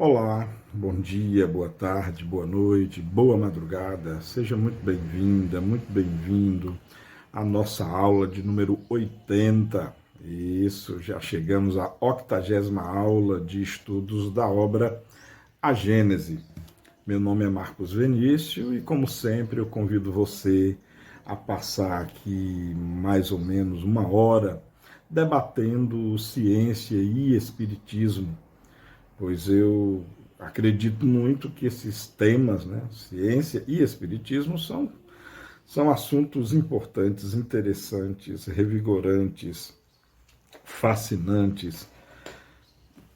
Olá, bom dia, boa tarde, boa noite, boa madrugada. Seja muito bem-vinda, muito bem-vindo à nossa aula de número 80. Isso, já chegamos à 80ª aula de estudos da obra A Gênese. Meu nome é Marcos Venício e, como sempre, eu convido você a passar aqui mais ou menos uma hora debatendo ciência e espiritismo, pois eu acredito muito que esses temas, né, ciência e espiritismo, são assuntos importantes, interessantes, revigorantes, fascinantes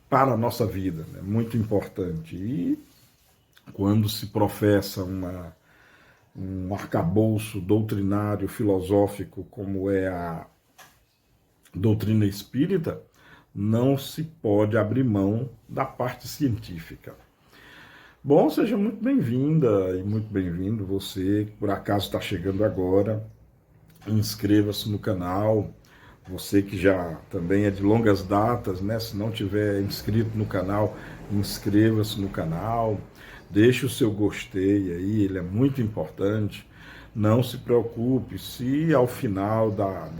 para a nossa vida, né, muito importante. E quando se professa um arcabouço doutrinário, filosófico, como é a doutrina espírita, não se pode abrir mão da parte científica. Bom, seja muito bem-vinda e muito bem-vindo você que por acaso está chegando agora. Inscreva-se no canal. Você que já também é de longas datas, né? Se não tiver inscrito no canal, inscreva-se no canal. Deixe o seu gostei aí, ele é muito importante. Não se preocupe, se ao final da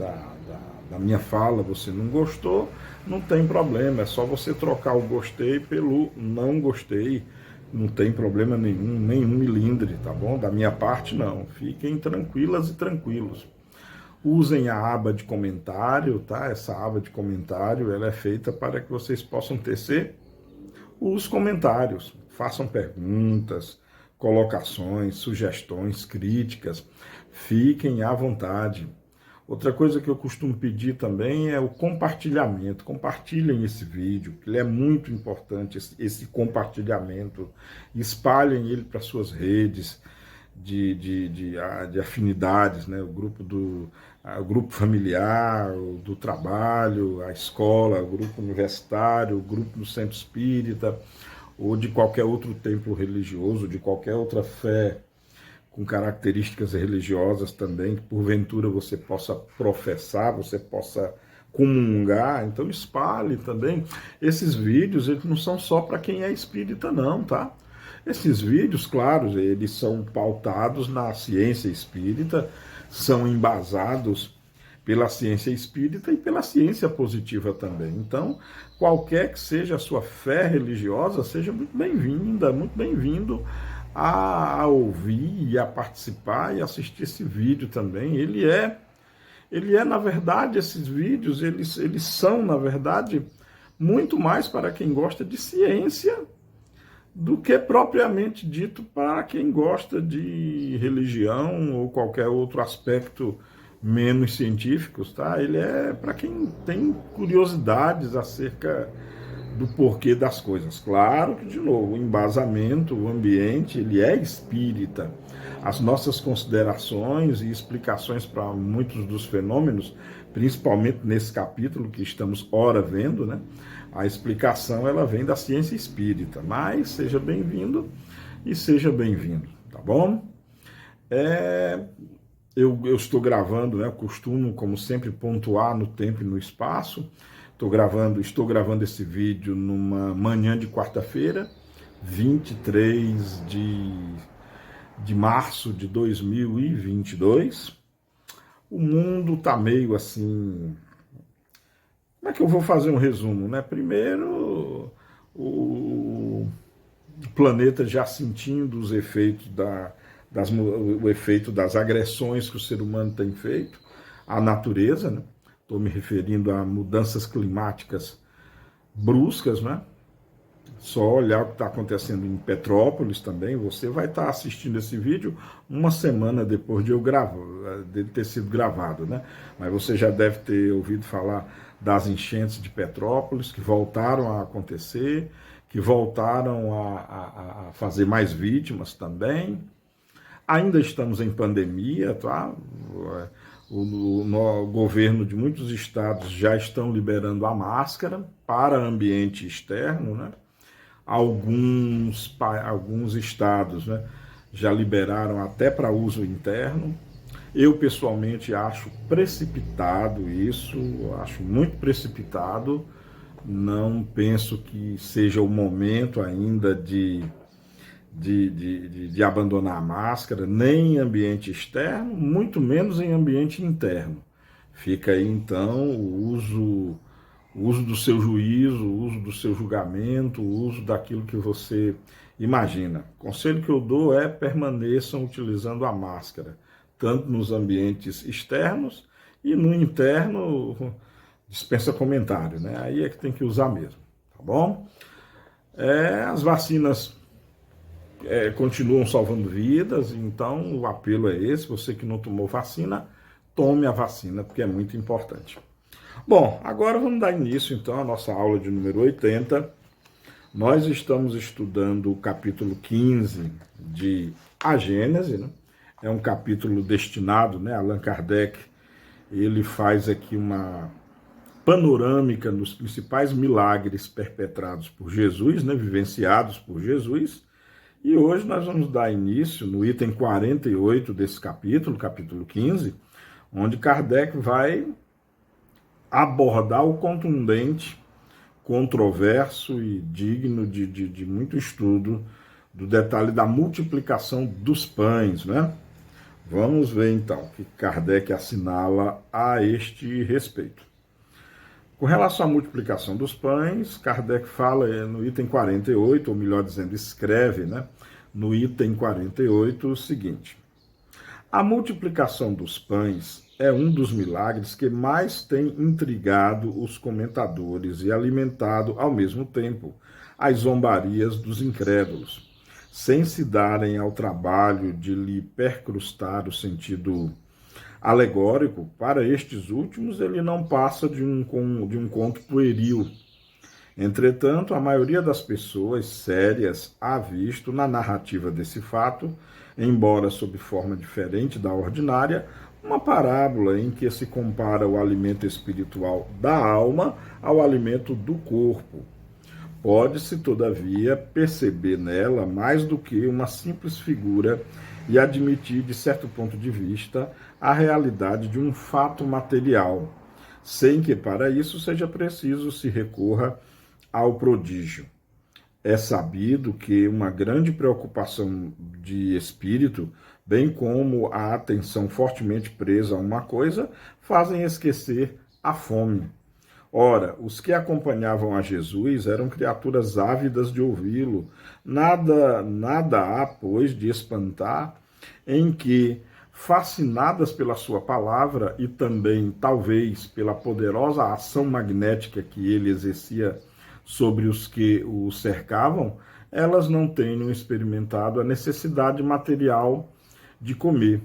minha fala você não gostou, não tem problema, é só você trocar o gostei pelo não gostei, não tem problema nenhum milindre, tá bom? Da minha parte não, fiquem tranquilas e tranquilos. Usem a aba de comentário, tá? Essa aba de comentário, ela é feita para que vocês possam tecer os comentários, façam perguntas, colocações, sugestões, críticas, fiquem à vontade. Outra coisa que eu costumo pedir também é o compartilhamento. Compartilhem esse vídeo, que ele é muito importante, esse compartilhamento. Espalhem ele para suas redes de afinidades, né? O grupo familiar, o do trabalho, a escola, o grupo universitário, o grupo do centro espírita, ou de qualquer outro templo religioso, de qualquer outra fé com características religiosas também, que porventura você possa professar, você possa comungar. Então espalhe também. Esses vídeos, eles não são só para quem é espírita não, tá? Esses vídeos, claro, eles são pautados na ciência espírita, são embasados pela ciência espírita e pela ciência positiva também. Então, qualquer que seja a sua fé religiosa, seja muito bem-vinda, muito bem-vindo a ouvir e a participar e assistir esse vídeo também. Na verdade, esses vídeos, eles são, na verdade, muito mais para quem gosta de ciência do que propriamente dito para quem gosta de religião ou qualquer outro aspecto menos científicos, tá? Ele é para quem tem curiosidades acerca do porquê das coisas. Claro que, de novo, o embasamento, o ambiente, ele é espírita. As nossas considerações e explicações para muitos dos fenômenos, principalmente nesse capítulo que estamos ora vendo, né? A explicação, ela vem da ciência espírita. Mas seja bem-vindo e seja bem-vindo, tá bom? Eu estou gravando, né? Eu costumo, como sempre, pontuar no tempo e no espaço. Estou gravando esse vídeo numa manhã de quarta-feira, 23 de março de 2022. O mundo está meio assim... Como é que eu vou fazer um resumo, né? Primeiro, o planeta já sentindo os efeitos o efeito das agressões que o ser humano tem feito à natureza, né? Estou me referindo a mudanças climáticas bruscas, né? Só olhar o que está acontecendo em Petrópolis também. Você vai estar assistindo esse vídeo uma semana depois de ter sido gravado, né? Mas você já deve ter ouvido falar das enchentes de Petrópolis, que voltaram a acontecer, que voltaram a fazer mais vítimas também. Ainda estamos em pandemia, tá? O governo de muitos estados já estão liberando a máscara para ambiente externo, né? Alguns estados, né, já liberaram até para uso interno. Eu, pessoalmente, acho precipitado isso, acho muito precipitado, Não penso que seja o momento ainda de abandonar a máscara, nem em ambiente externo, muito menos em ambiente interno. Fica aí, então, o uso do seu juízo, o uso do seu julgamento, o uso daquilo que você imagina. O conselho que eu dou é permaneçam utilizando a máscara, tanto nos ambientes externos e no interno, dispensa comentário, né? Aí é que tem que usar mesmo, tá bom? As vacinas continuam salvando vidas, então o apelo é esse, você que não tomou vacina, tome a vacina, porque é muito importante. Bom, agora vamos dar início então à nossa aula de número 80. Nós estamos estudando o capítulo 15 de A Gênese, né? É um capítulo destinado, né, Allan Kardec, ele faz aqui uma panorâmica nos principais milagres perpetrados por Jesus, né, vivenciados por Jesus. E hoje nós vamos dar início no item 48 desse capítulo, capítulo 15, onde Kardec vai abordar o contundente, controverso e digno de muito estudo do detalhe da multiplicação dos pães, né? Vamos ver então o que Kardec assinala a este respeito. Com relação à multiplicação dos pães, Kardec fala no item 48, ou melhor dizendo, escreve, né, no item 48 o seguinte: a multiplicação dos pães é um dos milagres que mais tem intrigado os comentadores e alimentado, ao mesmo tempo, as zombarias dos incrédulos, sem se darem ao trabalho de lhe percrustar o sentido alegórico. Para estes últimos, ele não passa de um conto pueril. Entretanto, a maioria das pessoas sérias há visto na narrativa desse fato, embora sob forma diferente da ordinária, uma parábola em que se compara o alimento espiritual da alma ao alimento do corpo. Pode-se, todavia, perceber nela mais do que uma simples figura e admitir, de certo ponto de vista, a realidade de um fato material, sem que para isso seja preciso se recorra ao prodígio. É sabido que uma grande preocupação de espírito, bem como a atenção fortemente presa a uma coisa, fazem esquecer a fome. Ora, os que acompanhavam a Jesus eram criaturas ávidas de ouvi-lo. Nada há, pois, de espantar em que, fascinadas pela sua palavra e também, talvez, pela poderosa ação magnética que ele exercia sobre os que o cercavam, elas não tenham experimentado a necessidade material de comer.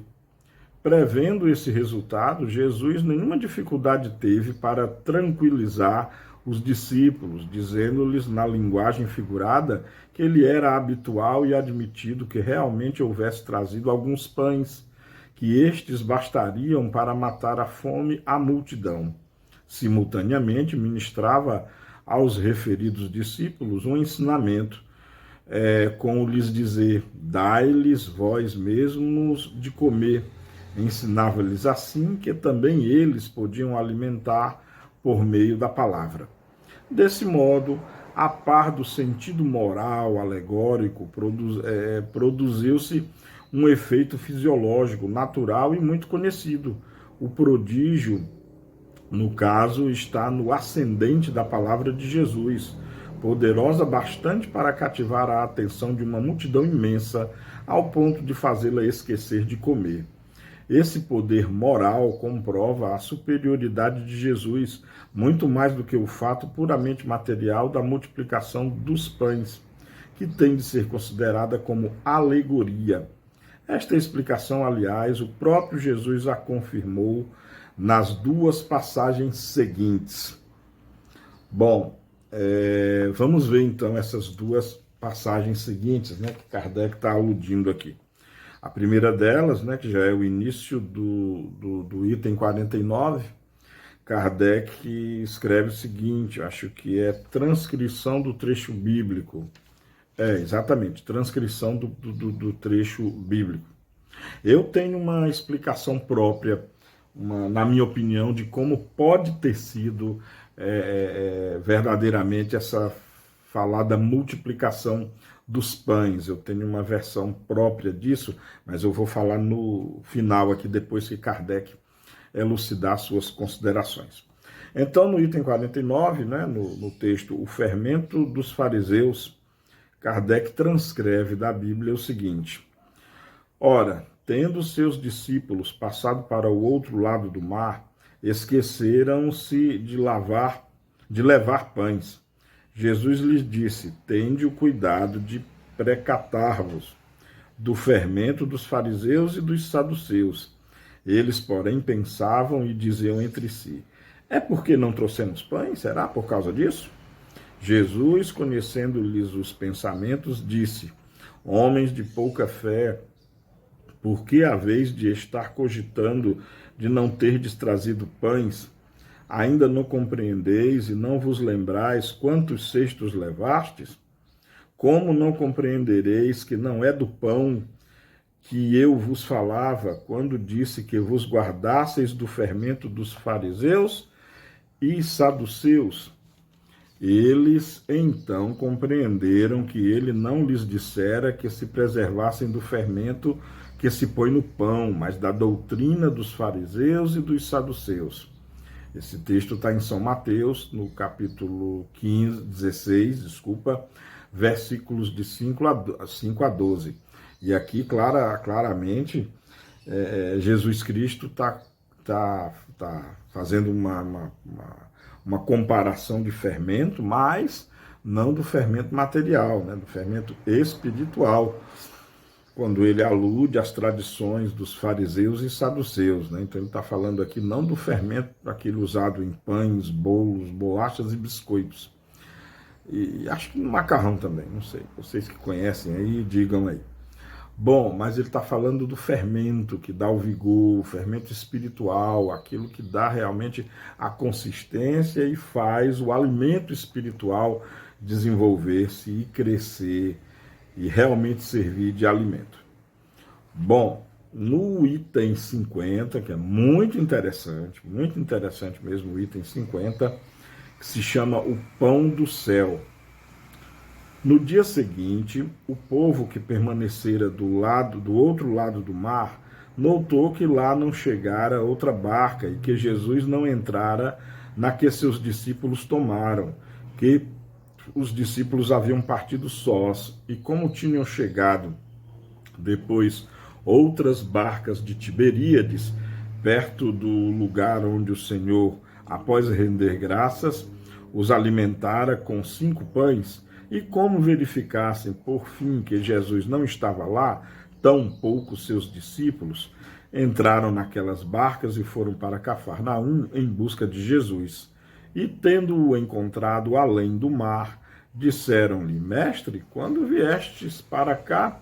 Prevendo esse resultado, Jesus nenhuma dificuldade teve para tranquilizar os discípulos, dizendo-lhes na linguagem figurada que ele era habitual e admitido que realmente houvesse trazido alguns pães, que estes bastariam para matar a fome à multidão. Simultaneamente ministrava aos referidos discípulos um ensinamento, com lhes dizer: dai-lhes vós mesmos de comer. Ensinava-lhes assim que também eles podiam alimentar por meio da palavra. Desse modo, a par do sentido moral, alegórico, produziu-se um efeito fisiológico, natural e muito conhecido. O prodígio, no caso, está no ascendente da palavra de Jesus, poderosa bastante para cativar a atenção de uma multidão imensa, ao ponto de fazê-la esquecer de comer. Esse poder moral comprova a superioridade de Jesus, muito mais do que o fato puramente material da multiplicação dos pães, que tem de ser considerada como alegoria. Esta explicação, aliás, o próprio Jesus a confirmou nas duas passagens seguintes. Bom, vamos ver então essas duas passagens seguintes, né, que Kardec está aludindo aqui. A primeira delas, né, que já é o início do item 49, Kardec escreve o seguinte, acho que é transcrição do trecho bíblico. Exatamente, transcrição do trecho bíblico. Eu tenho uma explicação própria, na minha opinião, de como pode ter sido verdadeiramente essa falar da multiplicação dos pães. Eu tenho uma versão própria disso, mas eu vou falar no final aqui, depois que Kardec elucidar suas considerações. Então, no item 49, né, no texto O Fermento dos Fariseus, Kardec transcreve da Bíblia o seguinte: ora, tendo seus discípulos passado para o outro lado do mar, esqueceram-se de levar pães. Jesus lhes disse: tende o cuidado de precatar-vos do fermento dos fariseus e dos saduceus. Eles, porém, pensavam e diziam entre si: é porque não trouxemos pães? Será por causa disso? Jesus, conhecendo-lhes os pensamentos, disse: homens de pouca fé, por que haveis de estar cogitando de não terdes trazido pães? Ainda não compreendeis e não vos lembrais quantos cestos levastes? Como não compreendereis que não é do pão que eu vos falava quando disse que vos guardasseis do fermento dos fariseus e saduceus? Eles então compreenderam que ele não lhes dissera que se preservassem do fermento que se põe no pão, mas da doutrina dos fariseus e dos saduceus. Esse texto está em São Mateus, no capítulo 16, versículos de 5 a 12. E aqui, claramente, Jesus Cristo está fazendo uma comparação de fermento, mas não do fermento material, né, do fermento espiritual, quando ele alude às tradições dos fariseus e saduceus, né? Então ele está falando aqui não do fermento, aquele usado em pães, bolos, bolachas e biscoitos. E acho que no macarrão também, não sei. Vocês que conhecem aí, digam aí. Bom, mas ele está falando do fermento que dá o vigor, o fermento espiritual, aquilo que dá realmente a consistência e faz o alimento espiritual desenvolver-se e crescer e realmente servir de alimento. Bom, no item 50, que é muito interessante mesmo, o item 50, que se chama o pão do céu. No dia seguinte, o povo que permanecera do outro lado do mar, notou que lá não chegara outra barca e que Jesus não entrara na que seus discípulos tomaram, que os discípulos haviam partido sós, e como tinham chegado depois outras barcas de Tiberíades, perto do lugar onde o Senhor, após render graças, os alimentara com 5 pães, e como verificassem por fim que Jesus não estava lá, tampouco seus discípulos, entraram naquelas barcas e foram para Cafarnaum em busca de Jesus. E tendo-o encontrado além do mar, disseram-lhe: mestre, quando viestes para cá?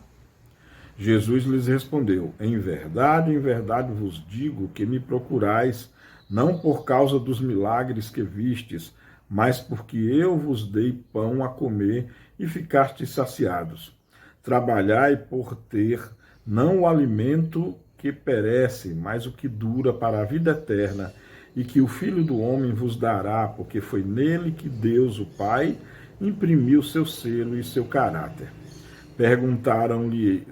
Jesus lhes respondeu: em verdade vos digo que me procurais, não por causa dos milagres que vistes, mas porque eu vos dei pão a comer e ficastes saciados. Trabalhai por ter não o alimento que perece, mas o que dura para a vida eterna, e que o Filho do Homem vos dará, porque foi nele que Deus, o Pai, imprimiu seu selo e seu caráter. Perguntaram-lhe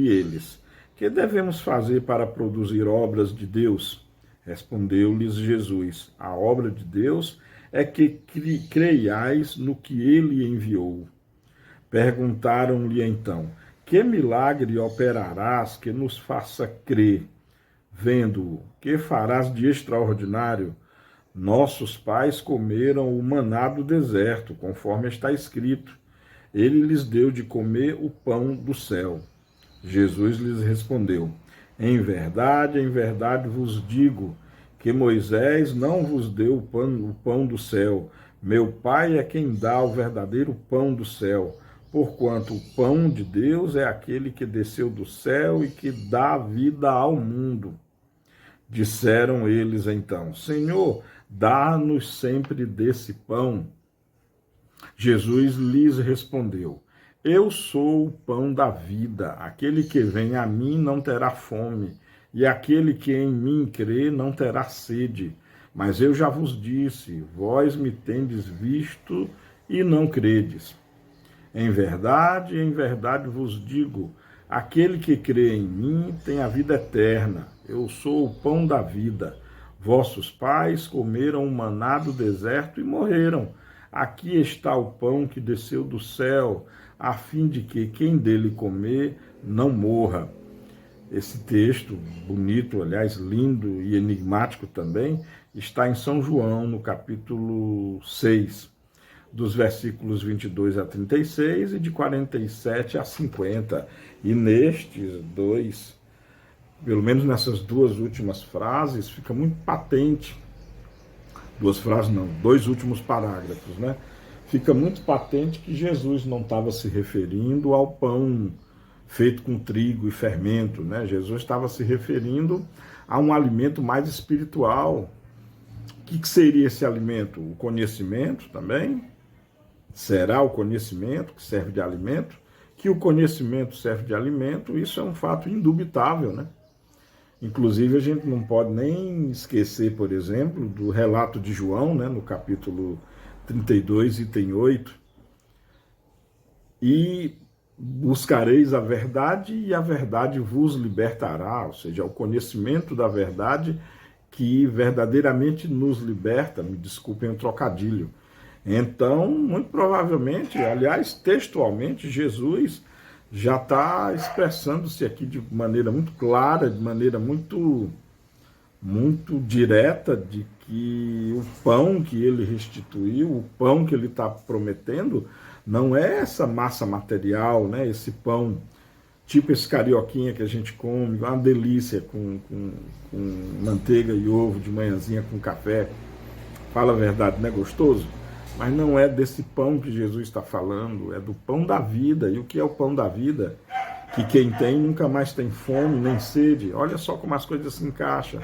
eles: que devemos fazer para produzir obras de Deus? Respondeu-lhes Jesus: a obra de Deus é que creiais no que ele enviou. Perguntaram-lhe então: que milagre operarás que nos faça crer? Vendo-o, que farás de extraordinário? Nossos pais comeram o maná do deserto, conforme está escrito. Ele lhes deu de comer o pão do céu. Jesus lhes respondeu: em verdade vos digo que Moisés não vos deu o pão do céu. Meu Pai é quem dá o verdadeiro pão do céu. Porquanto o pão de Deus é aquele que desceu do céu e que dá vida ao mundo. Disseram eles então: Senhor, dá-nos sempre desse pão. Jesus lhes respondeu: eu sou o pão da vida. Aquele que vem a mim não terá fome, e aquele que em mim crê não terá sede. Mas eu já vos disse, vós me tendes visto e não credes. Em verdade vos digo, aquele que crê em mim tem a vida eterna. Eu sou o pão da vida. Vossos pais comeram o maná do deserto e morreram. Aqui está o pão que desceu do céu, a fim de que quem dele comer não morra. Esse texto, bonito, aliás, lindo e enigmático também, está em São João, no capítulo 6, dos versículos 22 a 36 e de 47 a 50. E nestes dois, pelo menos nessas duas últimas frases, fica muito patente, duas frases não, dois últimos parágrafos, né? Fica muito patente que Jesus não estava se referindo ao pão feito com trigo e fermento, né? Jesus estava se referindo a um alimento mais espiritual. O que seria esse alimento? O conhecimento também? Será o conhecimento que serve de alimento? Que o conhecimento serve de alimento, isso é um fato indubitável, né? Inclusive, a gente não pode nem esquecer, por exemplo, do relato de João, né, no capítulo 32, item 8. E buscareis a verdade e a verdade vos libertará, ou seja, o conhecimento da verdade que verdadeiramente nos liberta, me desculpem o trocadilho. Então, muito provavelmente, aliás, textualmente, Jesus já está expressando-se aqui de maneira muito clara, de maneira muito direta, de que o pão que ele restituiu, o pão que ele está prometendo, não é essa massa material, né? Esse pão, tipo esse carioquinha que a gente come, uma delícia, com manteiga e ovo de manhãzinha com café. Fala a verdade, não é gostoso? Mas não é desse pão que Jesus está falando, é do pão da vida. E o que é o pão da vida? Que quem tem nunca mais tem fome nem sede. Olha só como as coisas se encaixam.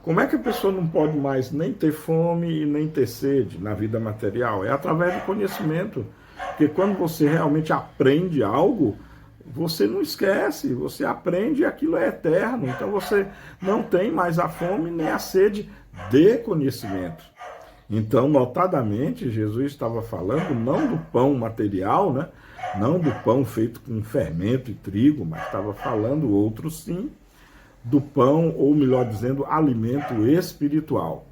Como é que a pessoa não pode mais nem ter fome e nem ter sede na vida material? É através do conhecimento. Porque quando você realmente aprende algo, você não esquece, você aprende e aquilo é eterno. Então você não tem mais a fome nem a sede de conhecimento. Então, notadamente, Jesus estava falando não do pão material, né? Não do pão feito com fermento e trigo, mas estava falando outro sim, do pão, ou melhor dizendo, alimento espiritual.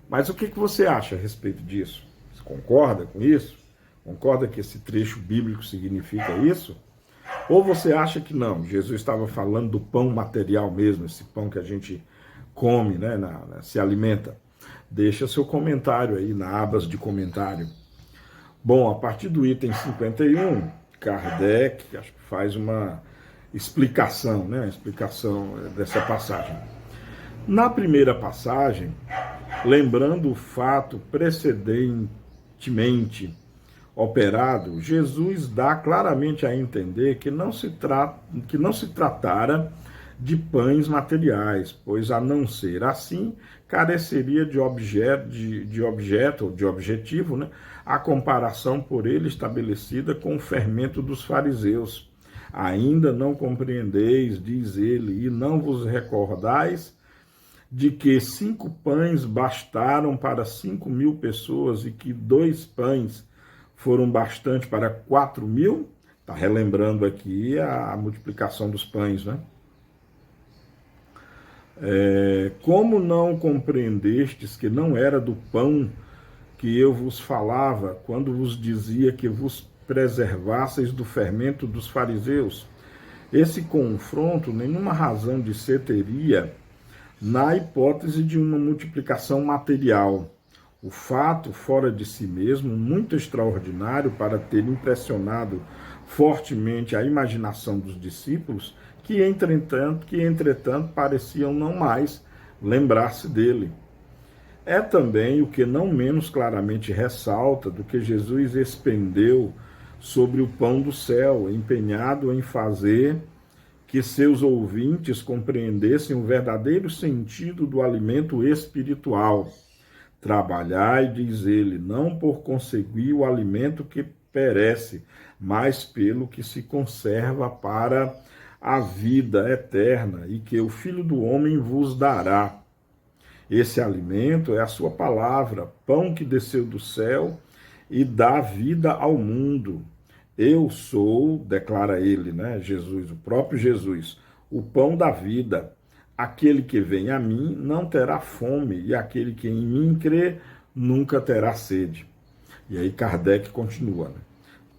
Mas o que você acha a respeito disso? Você concorda com isso? Concorda que esse trecho bíblico significa isso? Ou você acha que não, Jesus estava falando do pão material mesmo, esse pão que a gente come, né, se alimenta? Deixa seu comentário aí na abas de comentário. Bom, a partir do item 51, Kardec acho que faz uma explicação, né? A explicação dessa passagem. Na primeira passagem, lembrando o fato precedentemente operado, Jesus dá claramente a entender que não se tratara de pães materiais, pois a não ser assim, careceria de objetivo, né, a comparação por ele estabelecida com o fermento dos fariseus. Ainda não compreendeis, diz ele, e não vos recordais de que 5 pães bastaram para 5.000 pessoas e que 2 pães foram bastante para 4.000? Está relembrando aqui a multiplicação dos pães, né? Como não compreendestes que não era do pão que eu vos falava, quando vos dizia que vos preservasseis do fermento dos fariseus? Esse confronto nenhuma razão de ser teria na hipótese de uma multiplicação material. O fato, fora de si mesmo, muito extraordinário para ter impressionado fortemente a imaginação dos discípulos, que entretanto pareciam não mais lembrar-se dele. É também o que não menos claramente ressalta do que Jesus expendeu sobre o pão do céu, empenhado em fazer que seus ouvintes compreendessem o verdadeiro sentido do alimento espiritual. Trabalhai, diz ele, não por conseguir o alimento que perece, mas pelo que se conserva para a vida eterna, e que o Filho do Homem vos dará. Esse alimento é a sua palavra, pão que desceu do céu e dá vida ao mundo. Eu sou, declara ele, né, Jesus, o próprio Jesus, o pão da vida. Aquele que vem a mim não terá fome, e aquele que em mim crê nunca terá sede. E aí Kardec continua, né?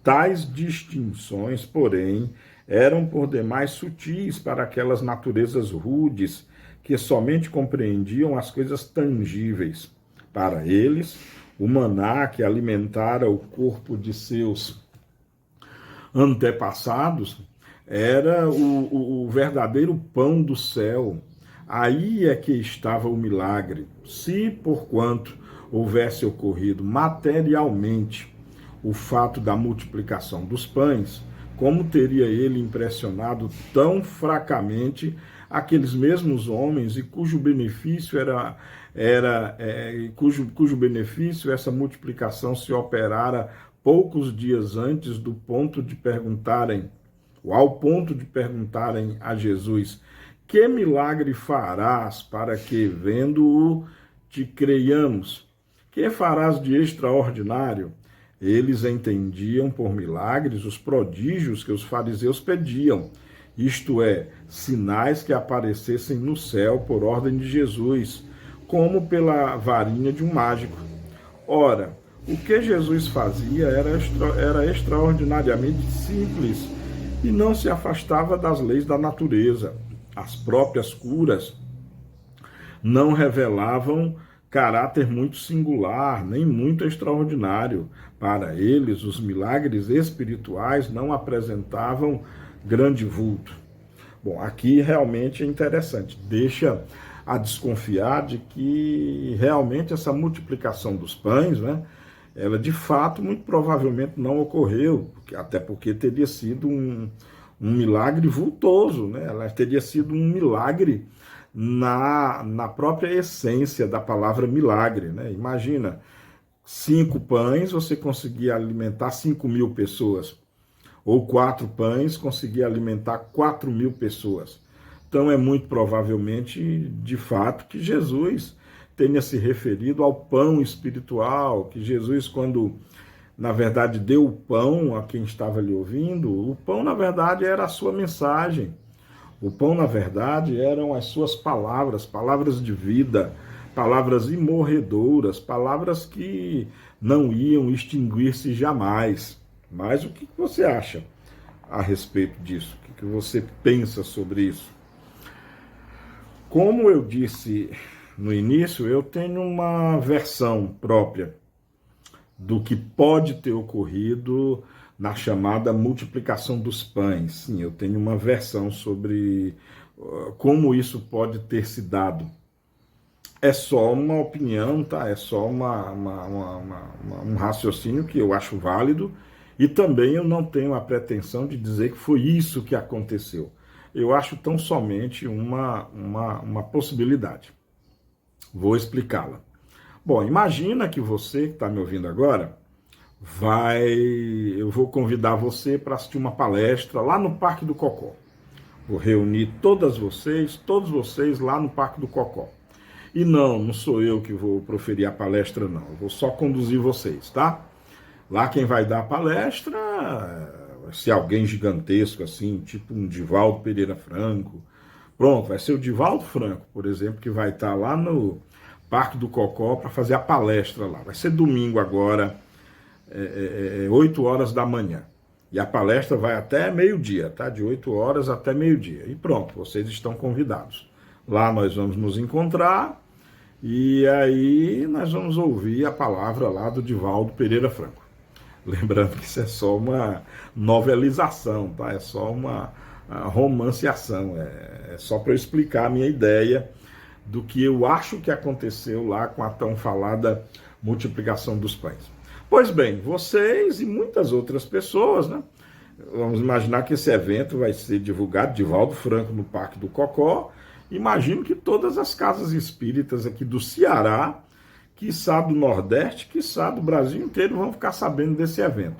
Tais distinções, porém, eram por demais sutis para aquelas naturezas rudes que somente compreendiam as coisas tangíveis. Para eles, o maná que alimentara o corpo de seus antepassados era o verdadeiro pão do céu. Aí é que estava o milagre. Se, porquanto, houvesse ocorrido materialmente o fato da multiplicação dos pães, como teria ele impressionado tão fracamente aqueles mesmos homens e cujo benefício cujo benefício essa multiplicação se operara poucos dias antes do ponto de perguntarem, ou ao ponto de perguntarem a Jesus: que milagre farás para que, vendo-o, te creiamos? Que farás de extraordinário? Eles entendiam por milagres os prodígios que os fariseus pediam, isto é, sinais que aparecessem no céu por ordem de Jesus, como pela varinha de um mágico. Ora, o que Jesus fazia era extraordinariamente simples e não se afastava das leis da natureza. As próprias curas não revelavam caráter muito singular, nem muito extraordinário. Para eles, os milagres espirituais não apresentavam grande vulto. Bom, aqui realmente é interessante. Deixa a desconfiar de que realmente essa multiplicação dos pães, né, ela de fato, muito provavelmente não ocorreu, até porque teria sido um milagre vultoso, né? Ela teria sido um milagre na própria essência da palavra milagre, né? Imagina, 5 pães você conseguia alimentar 5.000 pessoas, ou 4 pães conseguia alimentar 4.000 pessoas. Então é muito provavelmente, de fato, que Jesus tenha se referido ao pão espiritual, que Jesus, quando na verdade deu o pão a quem estava lhe ouvindo, o pão na verdade era a sua mensagem. O pão, na verdade, eram as suas palavras, palavras de vida, palavras imorredoras, palavras que não iam extinguir-se jamais. Mas o que você acha a respeito disso? O que você pensa sobre isso? Como eu disse no início, eu tenho uma versão própria do que pode ter ocorrido na chamada multiplicação dos pães. Sim, eu tenho uma versão sobre como isso pode ter se dado. É só uma opinião, tá? É só um raciocínio que eu acho válido, e também eu não tenho a pretensão de dizer que foi isso que aconteceu. Eu acho tão somente uma possibilidade. Vou explicá-la. Bom, imagina que você que está me ouvindo agora eu vou convidar você para assistir uma palestra lá no Parque do Cocó. Vou reunir todos vocês lá no Parque do Cocó. E não sou eu que vou proferir a palestra, não. Eu vou só conduzir vocês, tá? Lá quem vai dar a palestra vai ser alguém gigantesco, assim, tipo um Divaldo Pereira Franco. Pronto, vai ser o Divaldo Franco, por exemplo, que vai estar lá no Parque do Cocó para fazer a palestra lá. Vai ser domingo agora, 8 horas da manhã. E a palestra vai até meio-dia, tá? De 8 horas até meio-dia. E pronto, vocês estão convidados. Lá nós vamos nos encontrar e aí nós vamos ouvir a palavra lá do Divaldo Pereira Franco. Lembrando que isso é só uma novelização, tá? É só uma romanceação. É só para eu explicar a minha ideia do que eu acho que aconteceu lá com a tão falada multiplicação dos pães. Pois bem, vocês e muitas outras pessoas, né? Vamos imaginar que esse evento vai ser divulgado, Divaldo Franco no Parque do Cocó. Imagino que todas as casas espíritas aqui do Ceará, quiçá do Nordeste, quiçá do Brasil inteiro, vão ficar sabendo desse evento.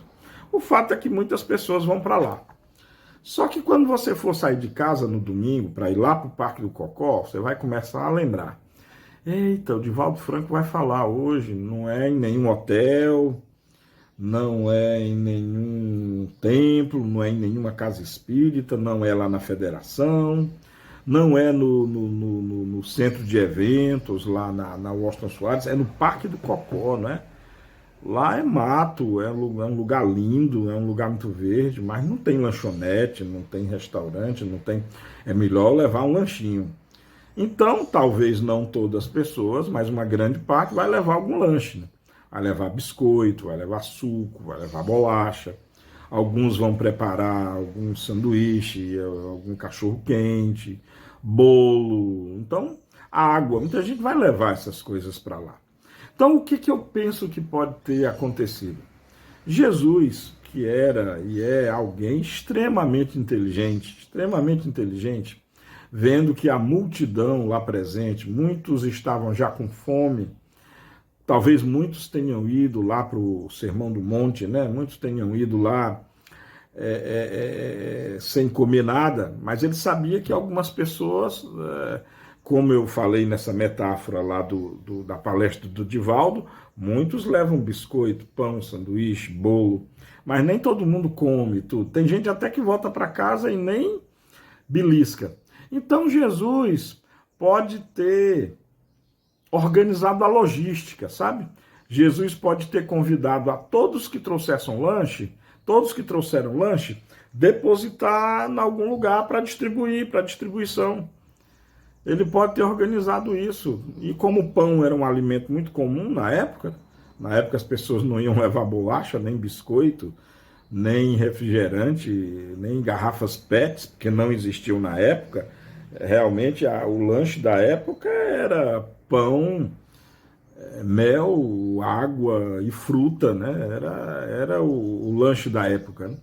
O fato é que muitas pessoas vão para lá. Só que quando você for sair de casa no domingo para ir lá para o Parque do Cocó, você vai começar a lembrar. Eita, o Divaldo Franco vai falar hoje, não é em nenhum hotel, não é em nenhum templo, não é em nenhuma casa espírita, não é lá na federação, não é no centro de eventos, lá na Washington Soares, é no Parque do Cocó, né? Lá é mato, é um lugar lindo, é um lugar muito verde, mas não tem lanchonete, não tem restaurante, não tem. É melhor levar um lanchinho. Então, talvez não todas as pessoas, mas uma grande parte vai levar algum lanche, né? Vai levar biscoito, vai levar suco, vai levar bolacha. Alguns vão preparar algum sanduíche, algum cachorro quente, bolo. Então, água. Muita gente vai levar essas coisas para lá. Então, o que, que eu penso que pode ter acontecido? Jesus, que era e é alguém extremamente inteligente, vendo que a multidão lá presente, muitos estavam já com fome, talvez muitos tenham ido lá para o Sermão do Monte, né? Muitos tenham ido lá sem comer nada, mas ele sabia que algumas pessoas, como eu falei nessa metáfora lá da palestra do Divaldo, muitos levam biscoito, pão, sanduíche, bolo, mas nem todo mundo come tudo. Tem gente até que volta para casa e nem belisca. Então Jesus pode ter organizado a logística, sabe? Jesus pode ter convidado a todos que trouxessem lanche, todos que trouxeram lanche, depositar em algum lugar para distribuir, para distribuição. Ele pode ter organizado isso. E como o pão era um alimento muito comum na época as pessoas não iam levar bolacha, nem biscoito, nem refrigerante, nem garrafas PETs, porque não existiam na época. Realmente o lanche da época era pão, mel, água e fruta, né? Era o lanche da época, né?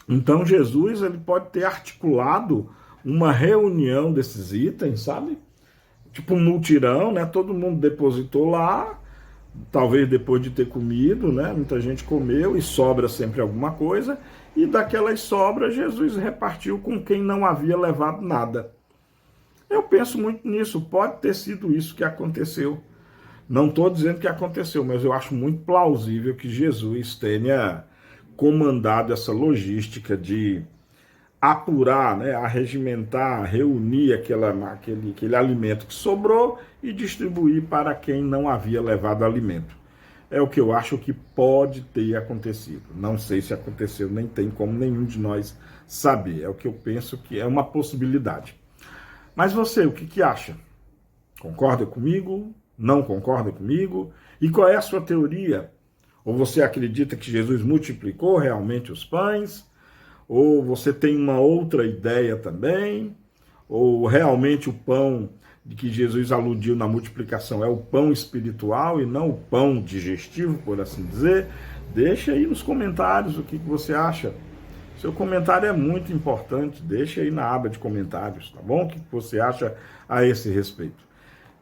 Então Jesus ele pode ter articulado uma reunião desses itens, sabe? Tipo um multirão, né? Todo mundo depositou lá, talvez depois de ter comido, né? Muita gente comeu e sobra sempre alguma coisa, e daquelas sobras Jesus repartiu com quem não havia levado nada. Eu penso muito nisso, pode ter sido isso que aconteceu. Não estou dizendo que aconteceu, mas eu acho muito plausível que Jesus tenha comandado essa logística de apurar, né, arregimentar, reunir aquele alimento que sobrou e distribuir para quem não havia levado alimento. É o que eu acho que pode ter acontecido. Não sei se aconteceu, nem tem como nenhum de nós saber. É o que eu penso que é uma possibilidade. Mas você, o que acha? Concorda comigo? Não concorda comigo? E qual é a sua teoria? Ou você acredita que Jesus multiplicou realmente os pães? Ou você tem uma outra ideia também? Ou realmente o pão de que Jesus aludiu na multiplicação é o pão espiritual e não o pão digestivo, por assim dizer? Deixa aí nos comentários o que você acha. Seu comentário é muito importante, deixa aí na aba de comentários, tá bom? O que você acha a esse respeito?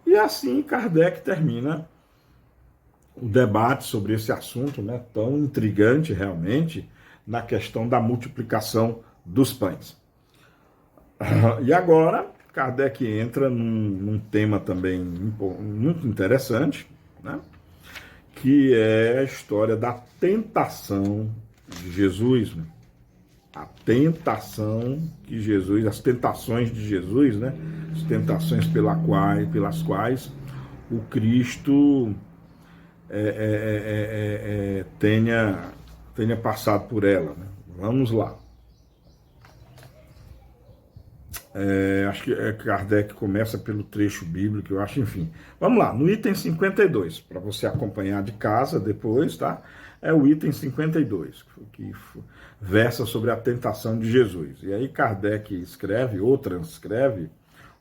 E assim Kardec termina o debate sobre esse assunto, né, tão intrigante realmente, na questão da multiplicação dos pães. E agora, Kardec entra num tema também muito interessante, né, que é a história da tentação de Jesus, né? A tentação que Jesus, as tentações de Jesus, né? As tentações pelas quais o Cristo tenha passado por ela, né? Vamos lá. Acho que Kardec começa pelo trecho bíblico, eu acho, enfim. Vamos lá, no item 52, para você acompanhar de casa depois, tá? É o item 52, que versa sobre a tentação de Jesus. E aí Kardec escreve, ou transcreve,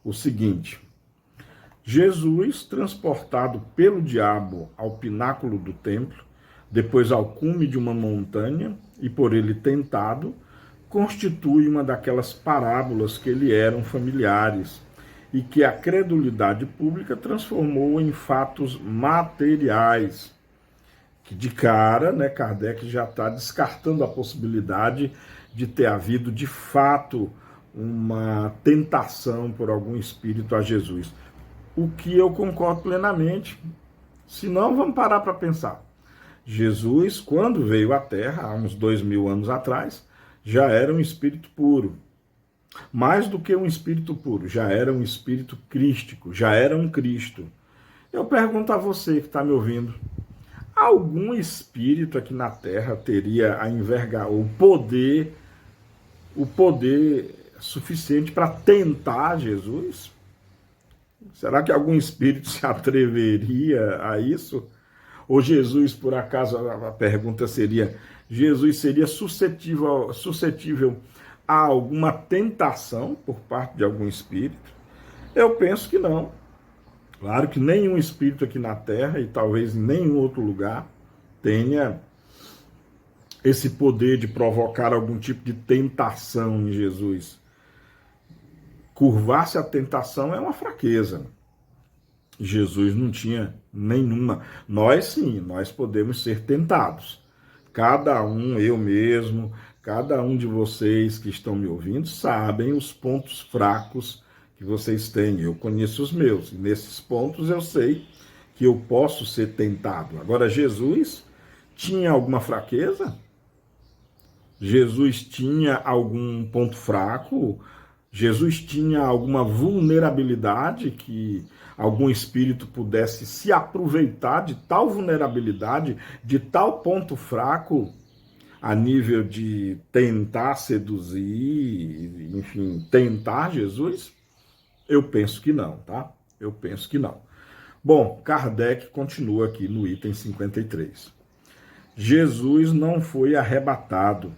o seguinte: Jesus, transportado pelo diabo ao pináculo do templo, depois ao cume de uma montanha, e por ele tentado, constitui uma daquelas parábolas que lhe eram familiares e que a credulidade pública transformou em fatos materiais, que de cara, né, Kardec já está descartando a possibilidade de ter havido de fato uma tentação por algum espírito a Jesus. o que eu concordo plenamente. Se não, vamos parar para pensar. Jesus, quando veio à Terra, há uns 2000 anos atrás, já era um espírito puro. Mais do que um espírito puro, já era um espírito crístico, já era um Cristo. Eu pergunto a você que está me ouvindo, algum espírito aqui na Terra teria a envergar o poder suficiente para tentar Jesus? Será que algum espírito se atreveria a isso? Ou Jesus, por acaso, a pergunta seria, Jesus seria suscetível a alguma tentação por parte de algum espírito? Eu penso que não. Claro que nenhum espírito aqui na Terra e talvez em nenhum outro lugar tenha esse poder de provocar algum tipo de tentação em Jesus. Curvar-se à tentação é uma fraqueza. Jesus não tinha nenhuma. Nós sim, nós podemos ser tentados. Cada um, eu mesmo, cada um de vocês que estão me ouvindo, sabem os pontos fracos que vocês têm. Eu conheço os meus. E nesses pontos eu sei que eu posso ser tentado. Agora, Jesus tinha alguma fraqueza? Jesus tinha algum ponto fraco? Jesus tinha alguma vulnerabilidade que algum espírito pudesse se aproveitar de tal vulnerabilidade, de tal ponto fraco, a nível de tentar seduzir, enfim, tentar Jesus? Eu penso que não, tá? Eu penso que não. Bom, Kardec continua aqui no item 53. Jesus não foi arrebatado.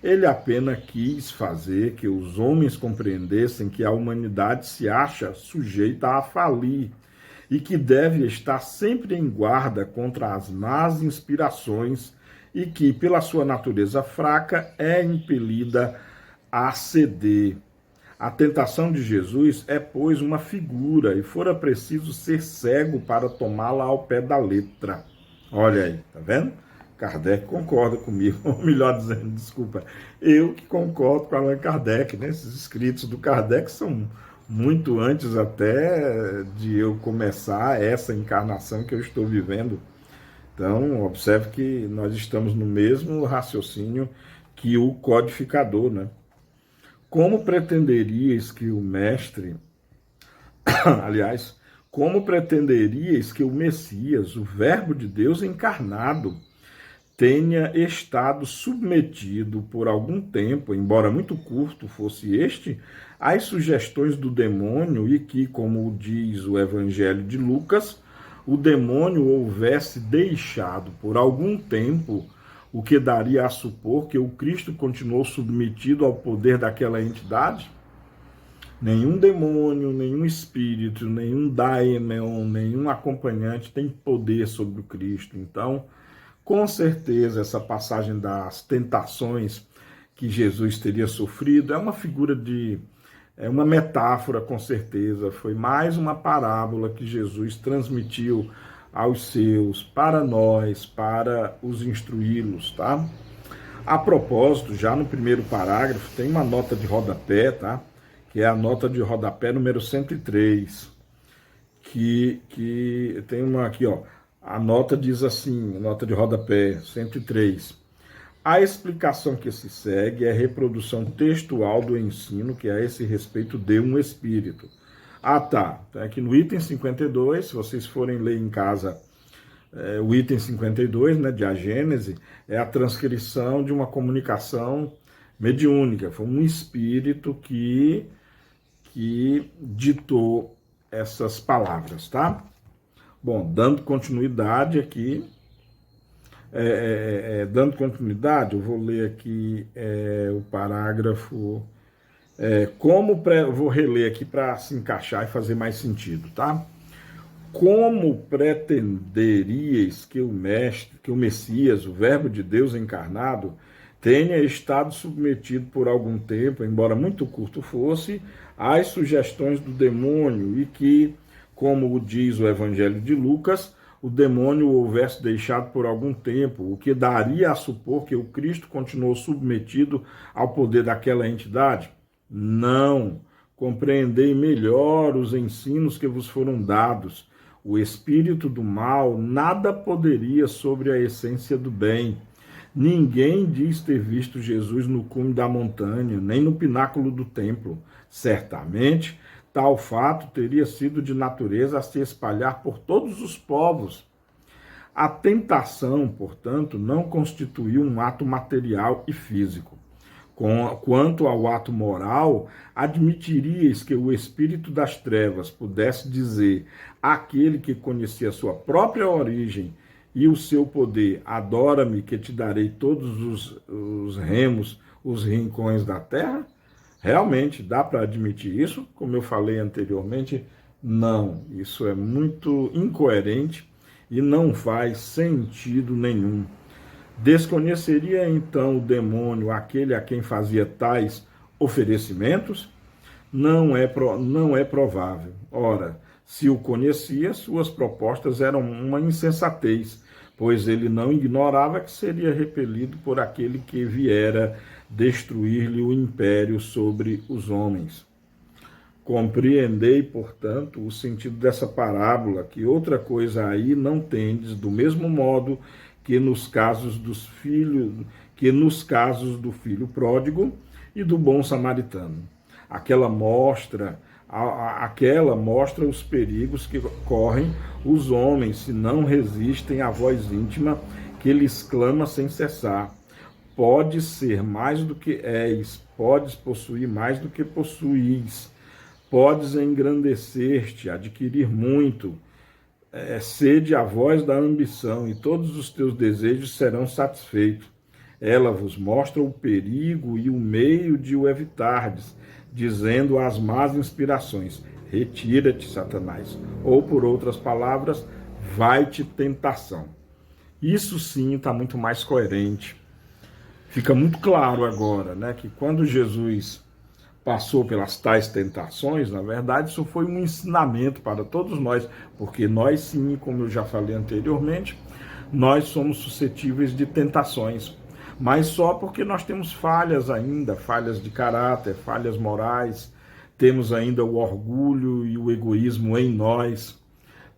Ele apenas quis fazer que os homens compreendessem que a humanidade se acha sujeita a falir e que deve estar sempre em guarda contra as más inspirações e que, pela sua natureza fraca, é impelida a ceder. A tentação de Jesus é, pois, uma figura e fora preciso ser cego para tomá-la ao pé da letra. Olha aí, tá vendo? Kardec concorda comigo, ou melhor dizendo, desculpa, eu que concordo com Allan Kardec, né? Esses escritos do Kardec são muito antes até de eu começar essa encarnação que eu estou vivendo. Então, observe que nós estamos no mesmo raciocínio que o codificador, né? Como pretenderias que o mestre, aliás, como pretenderias que o Messias, o Verbo de Deus encarnado, tenha estado submetido por algum tempo, embora muito curto fosse este, às sugestões do demônio e que, como diz o Evangelho de Lucas, o demônio houvesse deixado por algum tempo, o que daria a supor que o Cristo continuou submetido ao poder daquela entidade? Nenhum demônio, nenhum espírito, nenhum daimon, nenhum acompanhante tem poder sobre o Cristo. Então, com certeza, essa passagem das tentações que Jesus teria sofrido é uma figura é uma metáfora, com certeza. Foi mais uma parábola que Jesus transmitiu aos seus, para nós, para os instruí-los, tá? A propósito, já no primeiro parágrafo, tem uma nota de rodapé, tá? Que é a nota de rodapé número 103, que tem uma aqui, ó. A nota diz assim, nota de rodapé 103. A explicação que se segue é a reprodução textual do ensino que a esse respeito deu um espírito. Ah, tá. Então, aqui no item 52, se vocês forem ler em casa, o item 52, né, de A Gênese, é a transcrição de uma comunicação mediúnica. Foi um espírito que ditou essas palavras, tá? Bom, dando continuidade aqui, eu vou ler aqui o parágrafo, vou reler aqui para se encaixar e fazer mais sentido, tá? Como pretenderíeis que o Messias, o Verbo de Deus encarnado, tenha estado submetido por algum tempo, embora muito curto fosse, às sugestões do demônio e que, como o diz o Evangelho de Lucas, o demônio o houvesse deixado por algum tempo, o que daria a supor que o Cristo continuou submetido ao poder daquela entidade? Não, compreendei melhor os ensinos que vos foram dados. O espírito do mal nada poderia sobre a essência do bem. Ninguém diz ter visto Jesus no cume da montanha, nem no pináculo do templo. Certamente, tal fato teria sido de natureza a se espalhar por todos os povos. A tentação, portanto, não constituiu um ato material e físico. Quanto ao ato moral, admitiríeis que o espírito das trevas pudesse dizer àquele que conhecia sua própria origem e o seu poder: adora-me que te darei todos os remos, os rincões da terra? Realmente dá para admitir isso? Como eu falei anteriormente, não. Isso é muito incoerente e não faz sentido nenhum. Desconheceria então o demônio aquele a quem fazia tais oferecimentos? Não é provável. Ora, se o conhecia, suas propostas eram uma insensatez, pois ele não ignorava que seria repelido por aquele que viera destruir-lhe o império sobre os homens. Compreendei, portanto, o sentido dessa parábola, que outra coisa aí não tendes, do mesmo modo que nos casos do filho pródigo e do bom samaritano. Aquela mostra os perigos que correm os homens se não resistem à voz íntima que lhes clama sem cessar. Podes ser mais do que és, podes possuir mais do que possuís, podes engrandecer-te, adquirir muito, sede a voz da ambição, e todos os teus desejos serão satisfeitos. Ela vos mostra o perigo e o meio de o evitardes, dizendo às más inspirações: retira-te, Satanás. Ou, por outras palavras, vai-te tentação. Isso sim está muito mais coerente. Fica muito claro agora, né, que quando Jesus passou pelas tais tentações, na verdade, isso foi um ensinamento para todos nós, porque nós sim, como eu já falei anteriormente, nós somos suscetíveis de tentações, mas só porque nós temos falhas ainda, falhas de caráter, falhas morais, temos ainda o orgulho e o egoísmo em nós,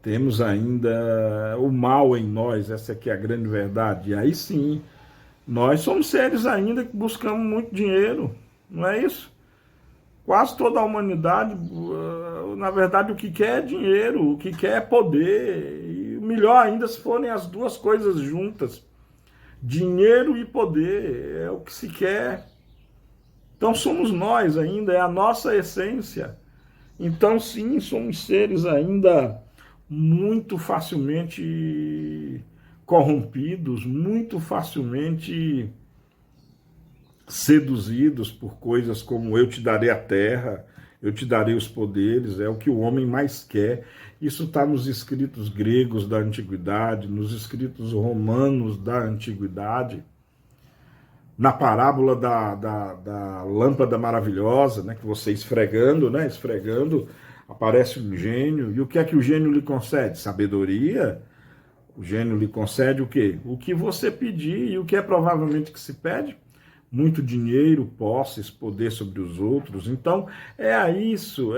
temos ainda o mal em nós, essa aqui é a grande verdade. E aí sim, nós somos seres ainda que buscamos muito dinheiro, não é isso? Quase toda a humanidade, na verdade, o que quer é dinheiro, o que quer é poder. E o melhor ainda se forem as duas coisas juntas. Dinheiro e poder é o que se quer. Então somos nós ainda, é a nossa essência. Então sim, somos seres ainda muito facilmente corrompidos, muito facilmente seduzidos por coisas como eu te darei a terra, eu te darei os poderes, é o que o homem mais quer. Isso está nos escritos gregos da antiguidade, nos escritos romanos da antiguidade, na parábola da lâmpada maravilhosa, né, que você esfregando, aparece um gênio, e o que é que o gênio lhe concede? Sabedoria. O gênio lhe concede o quê? O que você pedir, e o que é provavelmente que se pede? Muito dinheiro, posses, poder sobre os outros. Então, é a isso